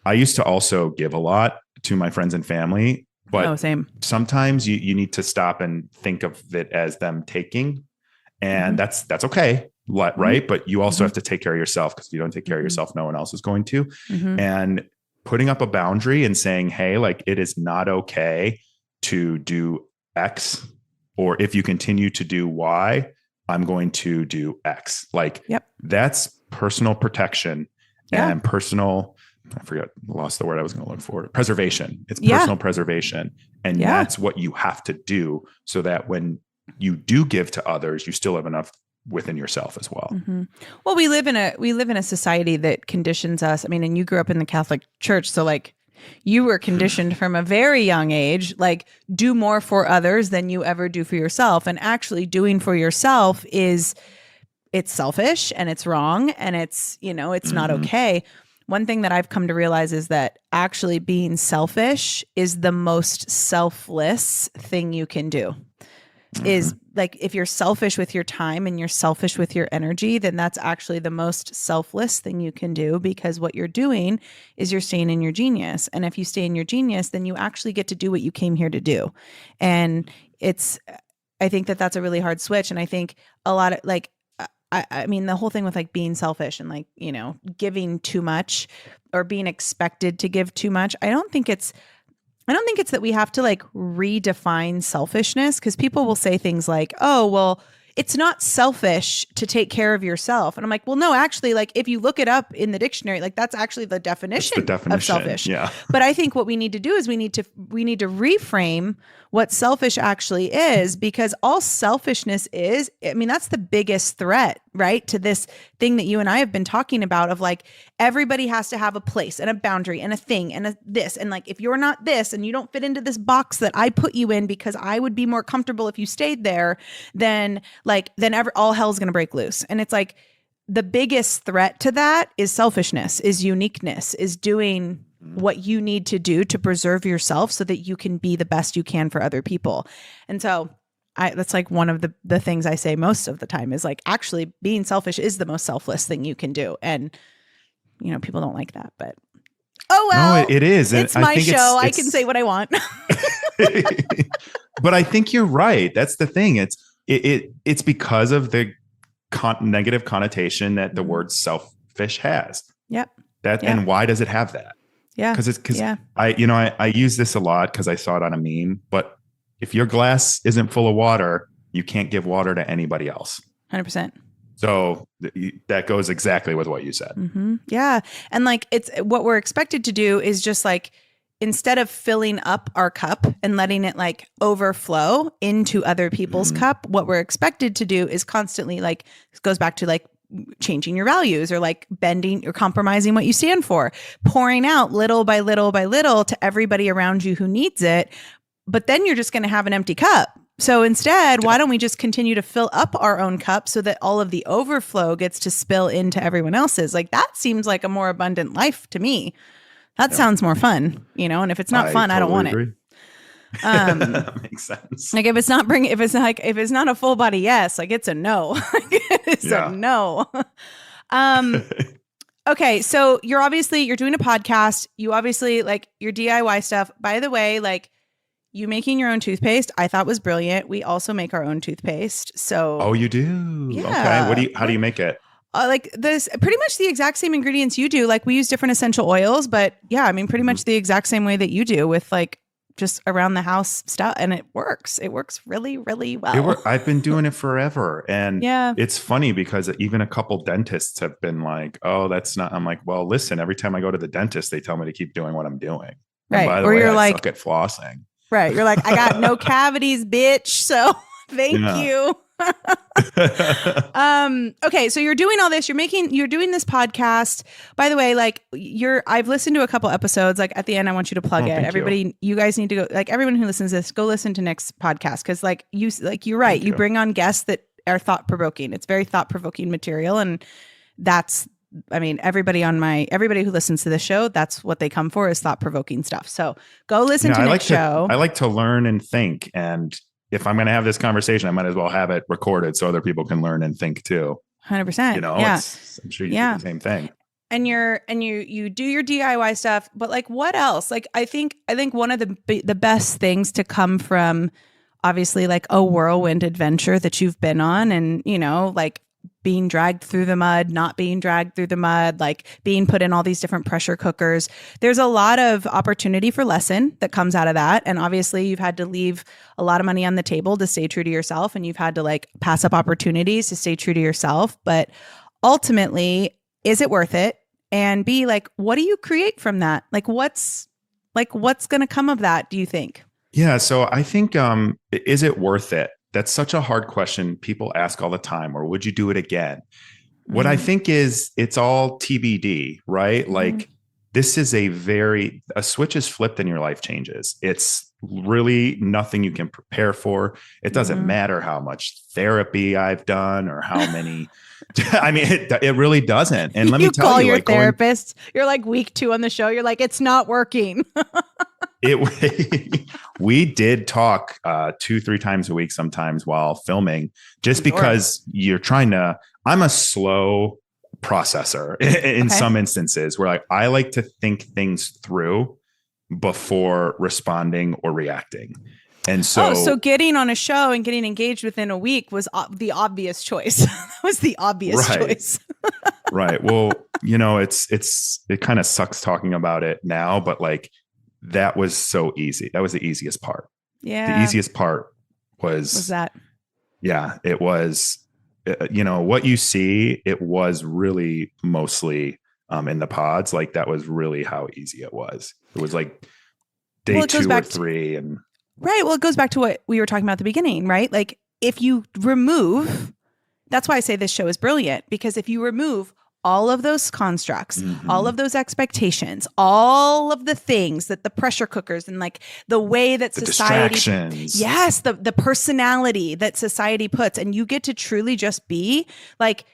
I used to also give a lot to my friends and family, but same. Sometimes you need to stop and think of it as them taking. And that's okay, right? But you also have to take care of yourself, because if you don't take care of yourself, no one else is going to. And putting up a boundary and saying, hey, like it is not okay to do X, or if you continue to do Y, I'm going to do X. Like that's personal protection and personal, lost the word I was going to look for. Preservation. It's personal preservation. And that's what you have to do so that when you do give to others, you still have enough within yourself as well. Well, we live in a society that conditions us. I mean, and you grew up in the Catholic Church, so like you were conditioned from a very young age, like do more for others than you ever do for yourself. And actually doing for yourself it's selfish and it's wrong and it's, it's not okay. One thing that I've come to realize is that actually being selfish is the most selfless thing you can do. Is like, if you're selfish with your time and you're selfish with your energy, then that's actually the most selfless thing you can do, because what you're doing is you're staying in your genius. And if you stay in your genius, then you actually get to do what you came here to do. And I think that that's a really hard switch. And I think a lot of like, I mean, the whole thing with like being selfish and like, giving too much or being expected to give too much. I don't think it's that we have to like redefine selfishness, because people will say things like, oh, well, it's not selfish to take care of yourself. And I'm like, well, no, actually, like if you look it up in the dictionary, like that's actually the definition of selfish. Yeah. But I think what we need to do is we need to reframe what selfish actually is, because all selfishness is, I mean, that's the biggest threat, right? To this thing that you and I have been talking about of like, everybody has to have a place and a boundary and a thing and this. And like, if you're not this and you don't fit into this box that I put you in because I would be more comfortable if you stayed there, then all hell's going to break loose. And it's like, the biggest threat to that is selfishness, is uniqueness, is doing what you need to do to preserve yourself so that you can be the best you can for other people. And so that's like one of the things I say most of the time is like, actually being selfish is the most selfless thing you can do. And, people don't like that, but Oh, No, well, it is. And it's I my think show. I can say what I want. but I think you're right. That's the thing. It's because of the negative connotation that the word selfish has. Yep. And why does it have that? Yeah. Because I use this a lot because I saw it on a meme. But if your glass isn't full of water, you can't give water to anybody else. 100%. So that goes exactly with what you said. Mm-hmm. Yeah. And like, it's what we're expected to do is just like, instead of filling up our cup and letting it like overflow into other people's cup, what we're expected to do is constantly like, this goes back to like changing your values or like bending or compromising what you stand for, pouring out little by little by little to everybody around you who needs it. But then you're just going to have an empty cup. So instead, why don't we just continue to fill up our own cup so that all of the overflow gets to spill into everyone else's? Like that seems like a more abundant life to me. That sounds more fun, you know, and if it's not fun, I don't want it. That makes sense. Like if it's not a full body yes, like it's a no. It's a no. Okay, so you're doing a podcast. You obviously like your DIY stuff. By the way, like you making your own toothpaste, I thought was brilliant. We also make our own toothpaste. So oh, you do? Yeah. Okay. How do you make it? Like this, pretty much the exact same ingredients you do. Like we use different essential oils, but yeah, I mean, pretty much the exact same way that you do with like just around the house stuff, and it works. It works really, really well. I've been doing it forever, and yeah, it's funny because even a couple dentists have been like, "Oh, that's not." I'm like, "Well, listen. Every time I go to the dentist, they tell me to keep doing what I'm doing." And right? by the or way, you're I like, suck at flossing. Right? You're like, I got no cavities, bitch. So thank you. Okay, so you're doing all this, you're doing this podcast. By the way, like I've listened to a couple episodes. Like at the end, I want you to plug it. Everybody, you guys need to go, like everyone who listens to this, go listen to Nick's podcast. Cause like you're right. You bring on guests that are thought-provoking. It's very thought-provoking material. And that's, I mean, everybody who listens to this show, that's what they come for, is thought-provoking stuff. So go listen to Nick's show. I like to learn and think, and if I'm going to have this conversation, I might as well have it recorded so other people can learn and think too. 100%. You know, yeah. I'm sure you do the same thing. And you do your DIY stuff, but like what else? Like I think one of the best things to come from obviously like a whirlwind adventure that you've been on, and you know, like being dragged through the mud, not being dragged through the mud, like being put in all these different pressure cookers. There's a lot of opportunity for lesson that comes out of that. And obviously you've had to leave a lot of money on the table to stay true to yourself. And you've had to like pass up opportunities to stay true to yourself. But ultimately, is it worth it? And B, like, what do you create from that? What's going to come of that, do you think? Yeah. So I think, is it worth it? That's such a hard question people ask all the time. Or would you do it again? What I think is it's all TBD, right? Like this is a switch is flipped and your life changes. It's really nothing you can prepare for. It doesn't matter how much therapy I've done or how many. I mean, it really doesn't. And let me tell you, call your therapist. You're like week 2 on the show. You're like, it's not working. We did talk 2-3 times a week sometimes while filming, just because you're trying to. I'm a slow processor in some instances where I like to think things through before responding or reacting. And so getting on a show and getting engaged within a week was the obvious choice. That was the obvious choice. Right. Well, you know, it kind of sucks talking about it now, but like that was so easy. That was the easiest part. Yeah. The easiest part was that. Yeah, it was, you know, what you see, it was really mostly in the pods. Like that was really how easy it was. It was like day 2 or 3 and right. Well, it goes back to what we were talking about at the beginning, right? Like if you remove, that's why I say this show is brilliant, because if you remove all of those constructs, all of those expectations, all of the things that the pressure cookers and like the way that society, yes, the personality that society puts, and you get to truly just be like,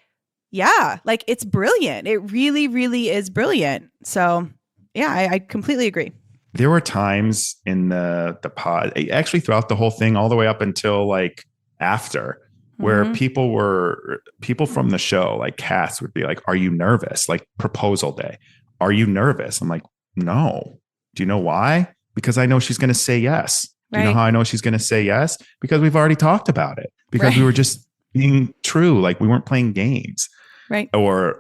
yeah, like it's brilliant. It really, really is brilliant. So yeah, I completely agree. There were times in the pod, actually throughout the whole thing, all the way up until like after, where people from the show, like Cass, would be like, "Are you nervous? Like proposal day, are you nervous?" I'm like, no. Do you know why? Because I know she's going to say yes. Do you know Right. how I know she's going to say yes? Because we've already talked about it. Because Right. we were just being true. Like we weren't playing games Right. or,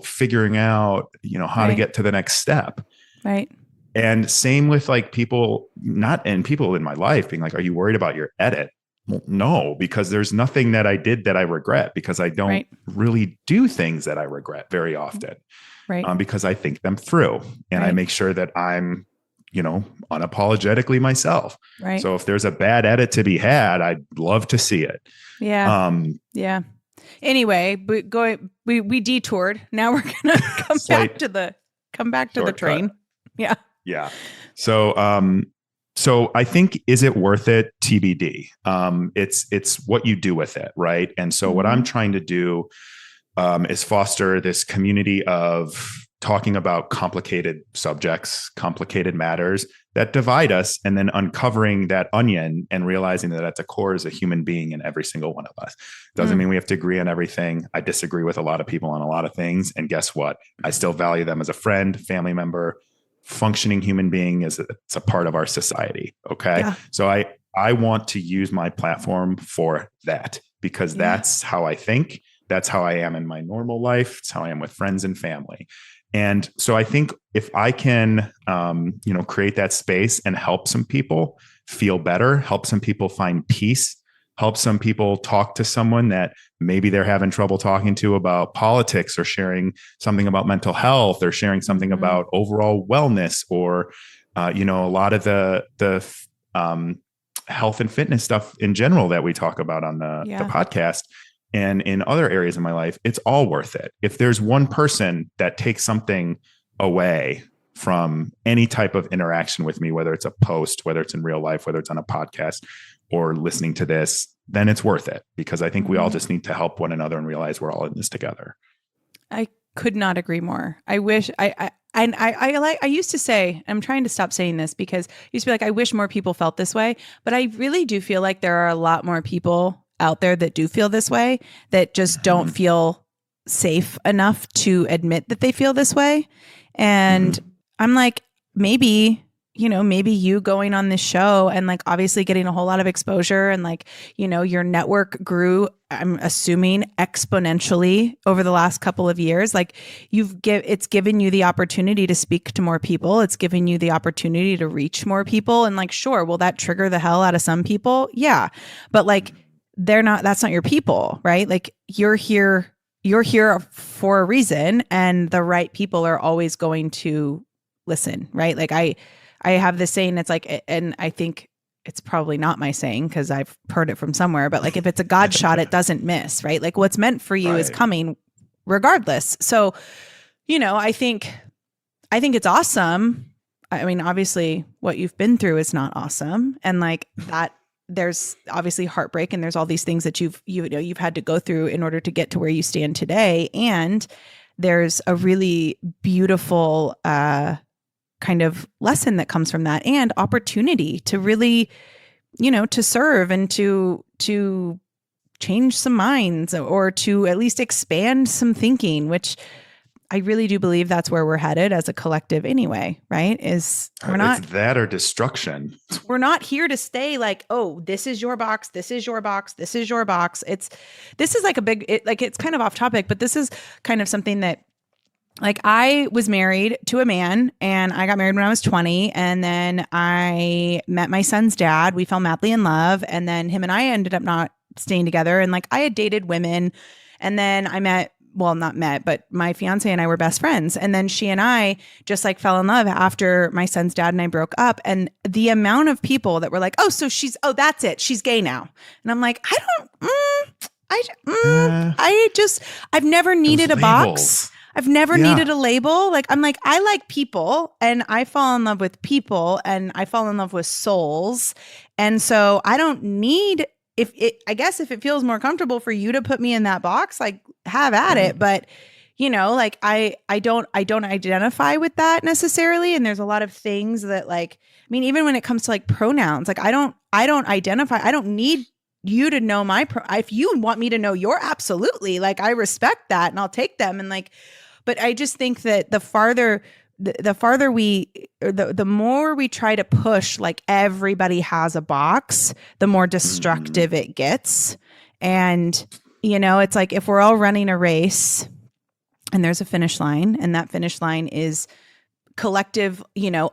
figuring out, how to Right. get to the next step. Right. And same with like people in my life being like, are you worried about your edit? Well, no, because there's nothing that I did that I regret, because I don't Right. really do things that I regret very often. Right. Because I think them through and I Right. make sure that I'm, unapologetically myself. Right. So if there's a bad edit to be had, I'd love to see it. Yeah. Yeah. Anyway, we detoured. Now we're gonna come back to the train. Yeah. Yeah. So I think, is it worth it? TBD. It's what you do with it, right? And so what I'm trying to do is foster this community of talking about complicated subjects, complicated matters that divide us, and then uncovering that onion and realizing that at the core is a human being in every single one of us. Doesn't mean we have to agree on everything. I disagree with a lot of people on a lot of things. And guess what? I still value them as a friend, family member, functioning human being. It's a part of our society. Okay. Yeah. So I want to use my platform for that, because that's how I think. That's how I am in my normal life. It's how I am with friends and family. And so I think if I can, create that space and help some people feel better, help some people find peace, help some people talk to someone that maybe they're having trouble talking to about politics, or sharing something about mental health, or sharing something about overall wellness, or, a lot of the health and fitness stuff in general that we talk about on the podcast. And in other areas of my life, it's all worth it. If there's one person that takes something away from any type of interaction with me, whether it's a post, whether it's in real life, whether it's on a podcast or listening to this, then it's worth it, because I think we all just need to help one another and realize we're all in this together. I could not agree more. I wish I used to say, I'm trying to stop saying this, because I used to be like, I wish more people felt this way, but I really do feel like there are a lot more people out there that do feel this way, that just don't feel safe enough to admit that they feel this way. And I'm like, maybe you going on this show and like obviously getting a whole lot of exposure, and like, your network grew, I'm assuming, exponentially over the last couple of years. Like it's given you the opportunity to speak to more people. It's given you the opportunity to reach more people. And like, sure, will that trigger the hell out of some people? Yeah. But like, that's not your people, right? Like you're here for a reason, and the right people are always going to listen, right? Like I have this saying, it's like, and I think it's probably not my saying because I've heard it from somewhere, but like, if it's a God shot, it doesn't miss, right? Like what's meant for you is coming regardless. So, I think it's awesome. I mean, obviously what you've been through is not awesome. And like that, there's obviously heartbreak, and there's all these things that you've had to go through in order to get to where you stand today. And there's a really beautiful kind of lesson that comes from that, and opportunity to really, to serve and to change some minds, or to at least expand some thinking, which I really do believe that's where we're headed as a collective anyway, right? It's that or destruction. We're not here to stay like, oh, this is your box, this is your box, this is your box. This is like it's kind of off topic, but this is kind of something that, like, I was married to a man, and I got married when I was 20. And then I met my son's dad. We fell madly in love. And then him and I ended up not staying together. And like, I had dated women, and then not met, but my fiance and I were best friends. And then she and I just like fell in love after my son's dad and I broke up. And the amount of people that were like, that's it, she's gay now. And I'm like, I've never needed a box. I've never needed a label. Like, I'm like, I like people, and I fall in love with people, and I fall in love with souls. And so I don't need, I guess if it feels more comfortable for you to put me in that box, like, have at it. But, like I don't identify with that necessarily. And there's a lot of things that, like, I mean, even when it comes to like pronouns, like I don't identify, I don't need you to know if you want me to know your, absolutely. Like, I respect that, and I'll take them. And like, but I just think that the farther the farther the more we try to push, like everybody has a box, the more destructive it gets. And, it's like if we're all running a race and there's a finish line, and that finish line is collective,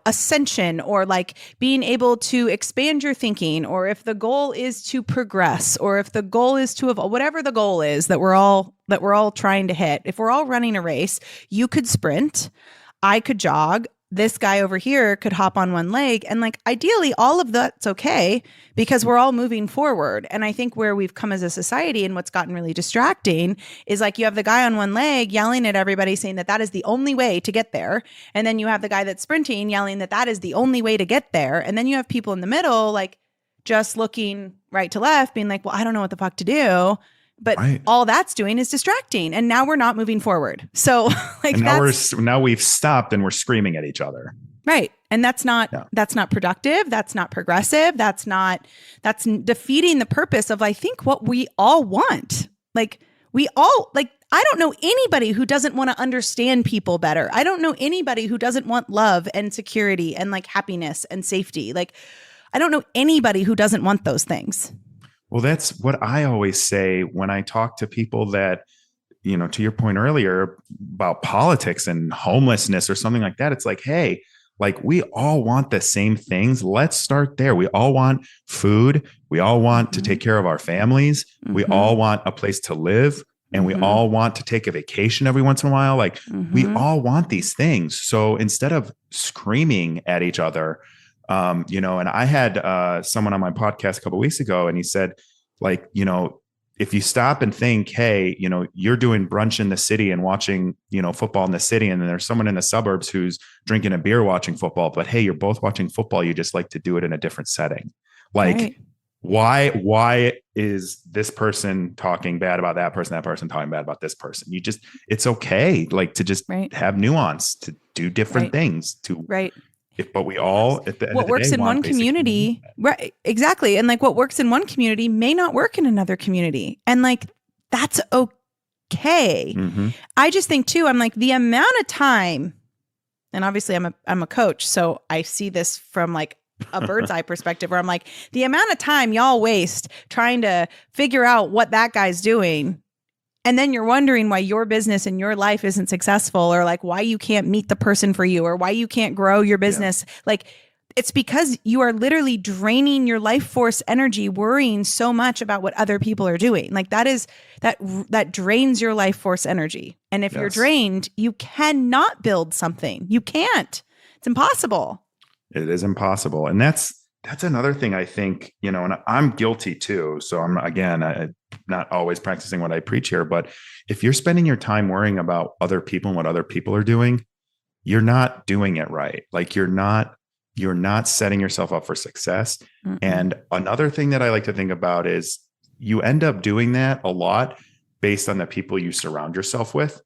ascension, or like being able to expand your thinking, or if the goal is to progress, or if the goal is to evolve, whatever the goal is that we're all trying to hit. If we're all running a race, you could sprint, I could jog, this guy over here could hop on one leg, and like ideally all of that's okay because we're all moving forward. And I think where we've come as a society and what's gotten really distracting is like you have the guy on one leg yelling at everybody saying that is the only way to get there, and then you have the guy that's sprinting yelling that is the only way to get there, and then you have people in the middle like just looking right to left being like, well, I don't know what the fuck to do. But all that's doing is distracting, and now we're not moving forward. So like, and now we've stopped and we're screaming at each other. Right. And that's not productive. That's not progressive. That's defeating the purpose of, I think, what we all want. Like I don't know anybody who doesn't want to understand people better. I don't know anybody who doesn't want love and security and like happiness and safety. Like, I don't know anybody who doesn't want those things. Well, that's what I always say when I talk to people that, to your point earlier about politics and homelessness or something like that. It's like, hey, like we all want the same things. Let's start there. We all want food. We all want to take care of our families. We all want a place to live, and we all want to take a vacation every once in a while. Like we all want these things. So instead of screaming at each other, and I had someone on my podcast a couple of weeks ago, and he said, like, if you stop and think, hey, you're doing brunch in the city and watching, football in the city, and then there's someone in the suburbs who's drinking a beer watching football, but hey, you're both watching football. You just like to do it in a different setting. Like, why is this person talking bad about that person talking bad about this person? It's okay. Like to just have nuance, to do different things but we all, at the end what of the works day, in one community, right? Exactly. And like what works in one community may not work in another community. And like, that's okay. I just think too, I'm like the amount of time, and obviously I'm a coach. So I see this from like a bird's eye perspective where I'm like, the amount of time y'all waste trying to figure out what that guy's doing. And then you're wondering why your business and your life isn't successful, or like why you can't meet the person for you, or why you can't grow your business. Like it's because you are literally draining your life force energy, worrying so much about what other people are doing. Like that drains your life force energy. And if you're drained, you cannot build something. You can't. It's impossible. It is impossible. And that's another thing I think, and I'm guilty too. So I'm not always practicing what I preach here, but if you're spending your time worrying about other people and what other people are doing, you're not doing it right. Like you're not setting yourself up for success. And another thing that I like to think about is you end up doing that a lot based on the people you surround yourself with.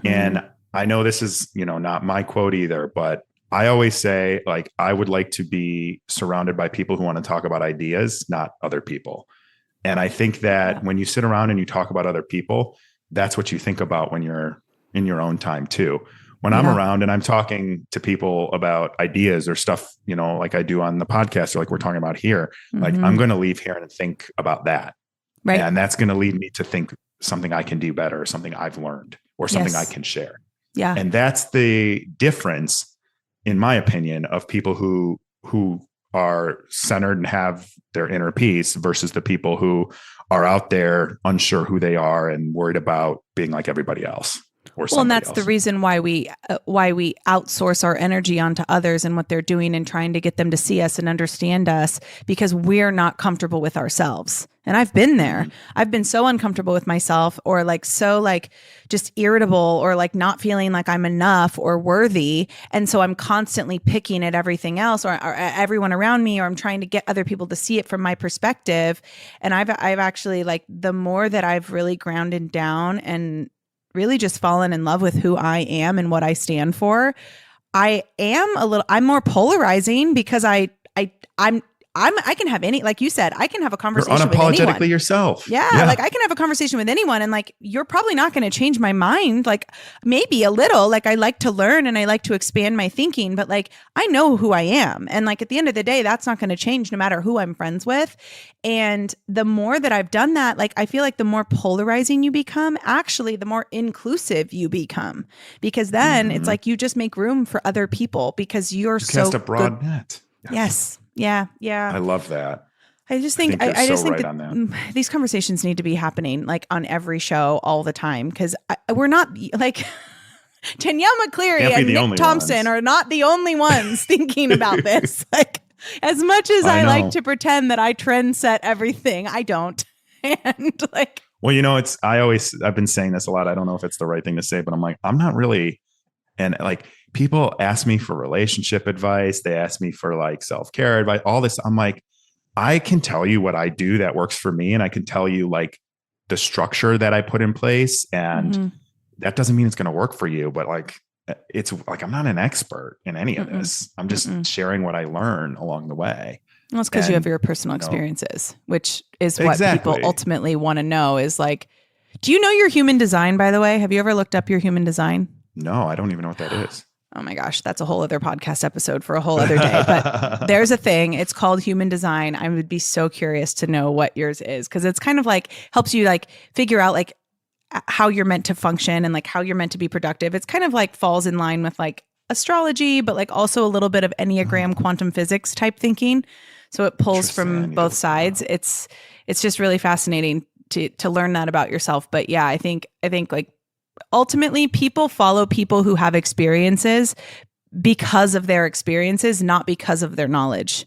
And I know this is, not my quote either, but I always say, like, I would like to be surrounded by people who want to talk about ideas, not other people. And I think that when you sit around and you talk about other people, that's what you think about when you're in your own time too. When I'm around and I'm talking to people about ideas or stuff, like I do on the podcast or like we're talking about here, like I'm going to leave here and think about that. Right. And that's going to lead me to think something I can do better, or something I've learned, or something I can share. Yeah. And that's the difference, in my opinion, of people who are centered and have their inner peace versus the people who are out there unsure who they are and worried about being like everybody else. Well, and that's the reason why we outsource our energy onto others and what they're doing, and trying to get them to see us and understand us, because we're not comfortable with ourselves. And I've been there. I've been so uncomfortable with myself, or like so like just irritable, or like not feeling like I'm enough or worthy. And so I'm constantly picking at everything else, or everyone around me, or I'm trying to get other people to see it from my perspective. And I've actually, like, the more that I've really grounded down and really just fallen in love with who I am and what I stand for, I'm more polarizing, because I'm I can have any, like you said, I can have a You're conversation with anyone. unapologetically yourself. Yeah, like I can have a conversation with anyone, and like you're probably not going to change my mind. Like maybe a little. Like I like to learn and I like to expand my thinking, but like I know who I am, and like at the end of the day, that's not going to change no matter who I'm friends with. And the more that I've done that, like I feel like the more polarizing you become, actually, the more inclusive you become, because then it's like you just make room for other people because you're so cast a broad net. Yes. Yeah. I love that. I just think I just think that these conversations need to be happening like on every show all the time, because we're not like Danielle McCleary and Nick Thompson are not the only ones thinking about this. Like as much as I like to pretend that I trend set everything, I don't. And like, well, I've been saying this a lot. I don't know if it's the right thing to say, but I'm like, I'm not really. And like people ask me for relationship advice. They ask me for like self-care advice, all this. I'm like, I can tell you what I do that works for me. And I can tell you like the structure that I put in place. And that doesn't mean it's going to work for you. But like, it's like, I'm not an expert in any of this. I'm just sharing what I learn along the way. Well, it's because you have your personal experiences, which is what people ultimately want to know is like, do you know your human design, by the way? Have you ever looked up your human design? No, I don't even know what that is. Oh my gosh, that's a whole other podcast episode for a whole other day. But there's a thing, it's called human design. I would be so curious to know what yours is, because it's kind of like helps you like figure out like how you're meant to function and like how you're meant to be productive. It's kind of like falls in line with like astrology, but like also a little bit of Enneagram, quantum physics type thinking. So it pulls from both sides. It's just really fascinating to learn that about yourself. But yeah, I think like ultimately people follow people who have experiences because of their experiences, not because of their knowledge.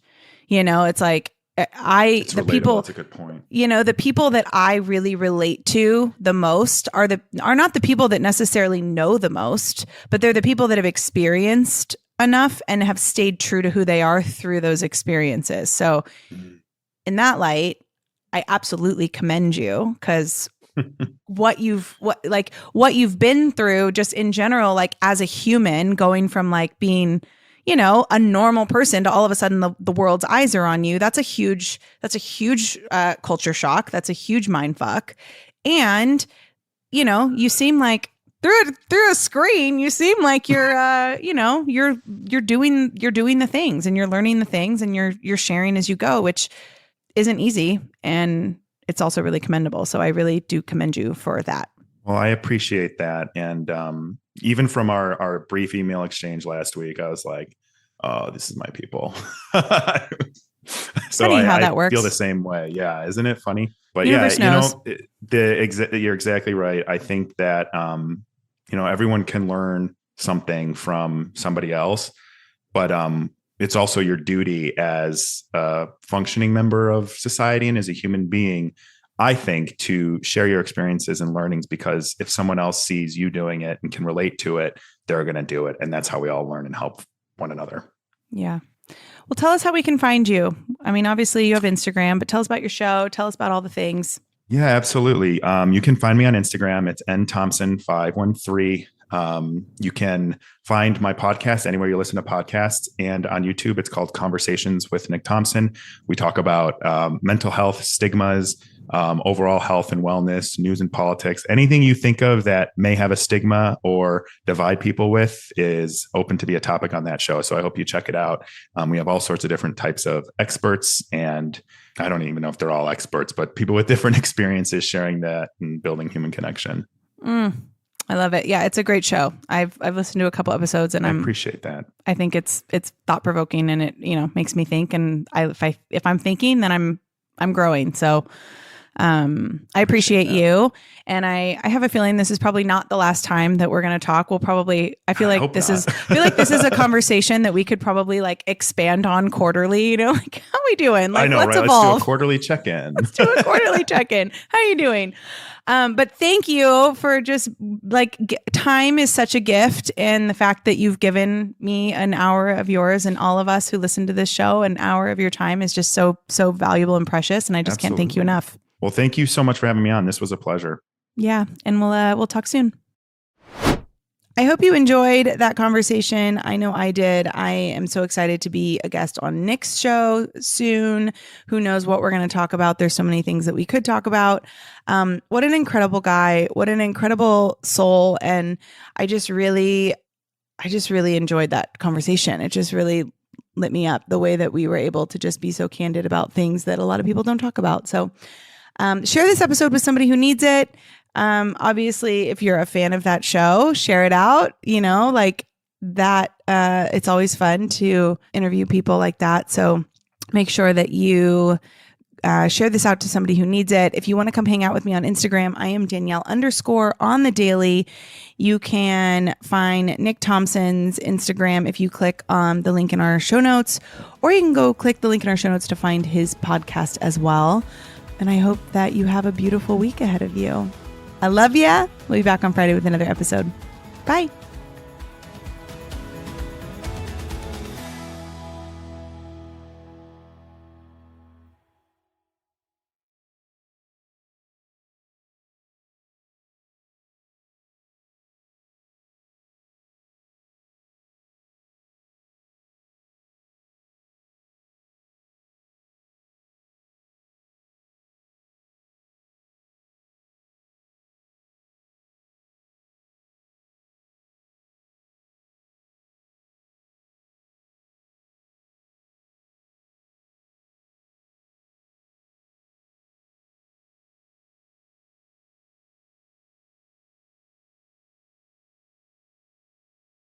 It's like people, that's a good point. The people that I really relate to the most are not the people that necessarily know the most, but they're the people that have experienced enough and have stayed true to who they are through those experiences. So in that light, I absolutely commend you, because what you've been through just in general, like as a human, going from like being, a normal person to all of a sudden the world's eyes are on you. That's a huge culture shock. That's a huge mind fuck. And, you seem like through a screen, you seem like you're, you're doing the things and you're learning the things and you're sharing as you go, which isn't easy. And it's also really commendable. So I really do commend you for that. Well, I appreciate that. And even from our brief email exchange last week, I was like, oh, this is my people. So funny how that works. Feel the same way. Yeah. Isn't it funny? But Universe knows. You're exactly right. I think that, everyone can learn something from somebody else, but it's also your duty as a functioning member of society and as a human being, I think, to share your experiences and learnings, because if someone else sees you doing it and can relate to it, they're going to do it. And that's how we all learn and help one another. Yeah. Well, tell us how we can find you. I mean, obviously you have Instagram, but tell us about your show. Tell us about all the things. Yeah, absolutely. You can find me on Instagram. It's nthompson513. You can find my podcast anywhere you listen to podcasts, and on YouTube, it's called Conversations with Nick Thompson. We talk about mental health, stigmas, overall health and wellness, news and politics. Anything you think of that may have a stigma or divide people with is open to be a topic on that show. So I hope you check it out. We have all sorts of different types of experts, and I don't even know if they're all experts, but people with different experiences sharing that and building human connection. I love it. Yeah, it's a great show. I've listened to a couple episodes, and I appreciate that. I think it's thought provoking, and it makes me think. And if I'm thinking, then I'm growing. So I appreciate you, and I have a feeling this is probably not the last time that we're going to talk. I feel like this is a conversation that we could probably like expand on quarterly. Like how are we doing? Like, I know, let's right? evolve. Let's do a quarterly check-in. How are you doing? But thank you for just like time is such a gift, and the fact that you've given me an hour of yours and all of us who listen to this show, an hour of your time is just so valuable and precious. And I just can't thank you enough. Well, thank you so much for having me on. This was a pleasure. Yeah. And we'll talk soon. I hope you enjoyed that conversation. I know I did. I am so excited to be a guest on Nick's show soon. Who knows what we're going to talk about? There's so many things that we could talk about. What an incredible guy. What an incredible soul. And I just really enjoyed that conversation. It just really lit me up, the way that we were able to just be so candid about things that a lot of people don't talk about. So share this episode with somebody who needs it. Obviously, if you're a fan of that show, share it out, like that. It's always fun to interview people like that. So make sure that you share this out to somebody who needs it. If you want to come hang out with me on Instagram, I am Danielle_ on the daily. You can find Nick Thompson's Instagram if you click on the link in our show notes, or you can go click the link in our show notes to find his podcast as well. And I hope that you have a beautiful week ahead of you. I love ya. We'll be back on Friday with another episode. Bye.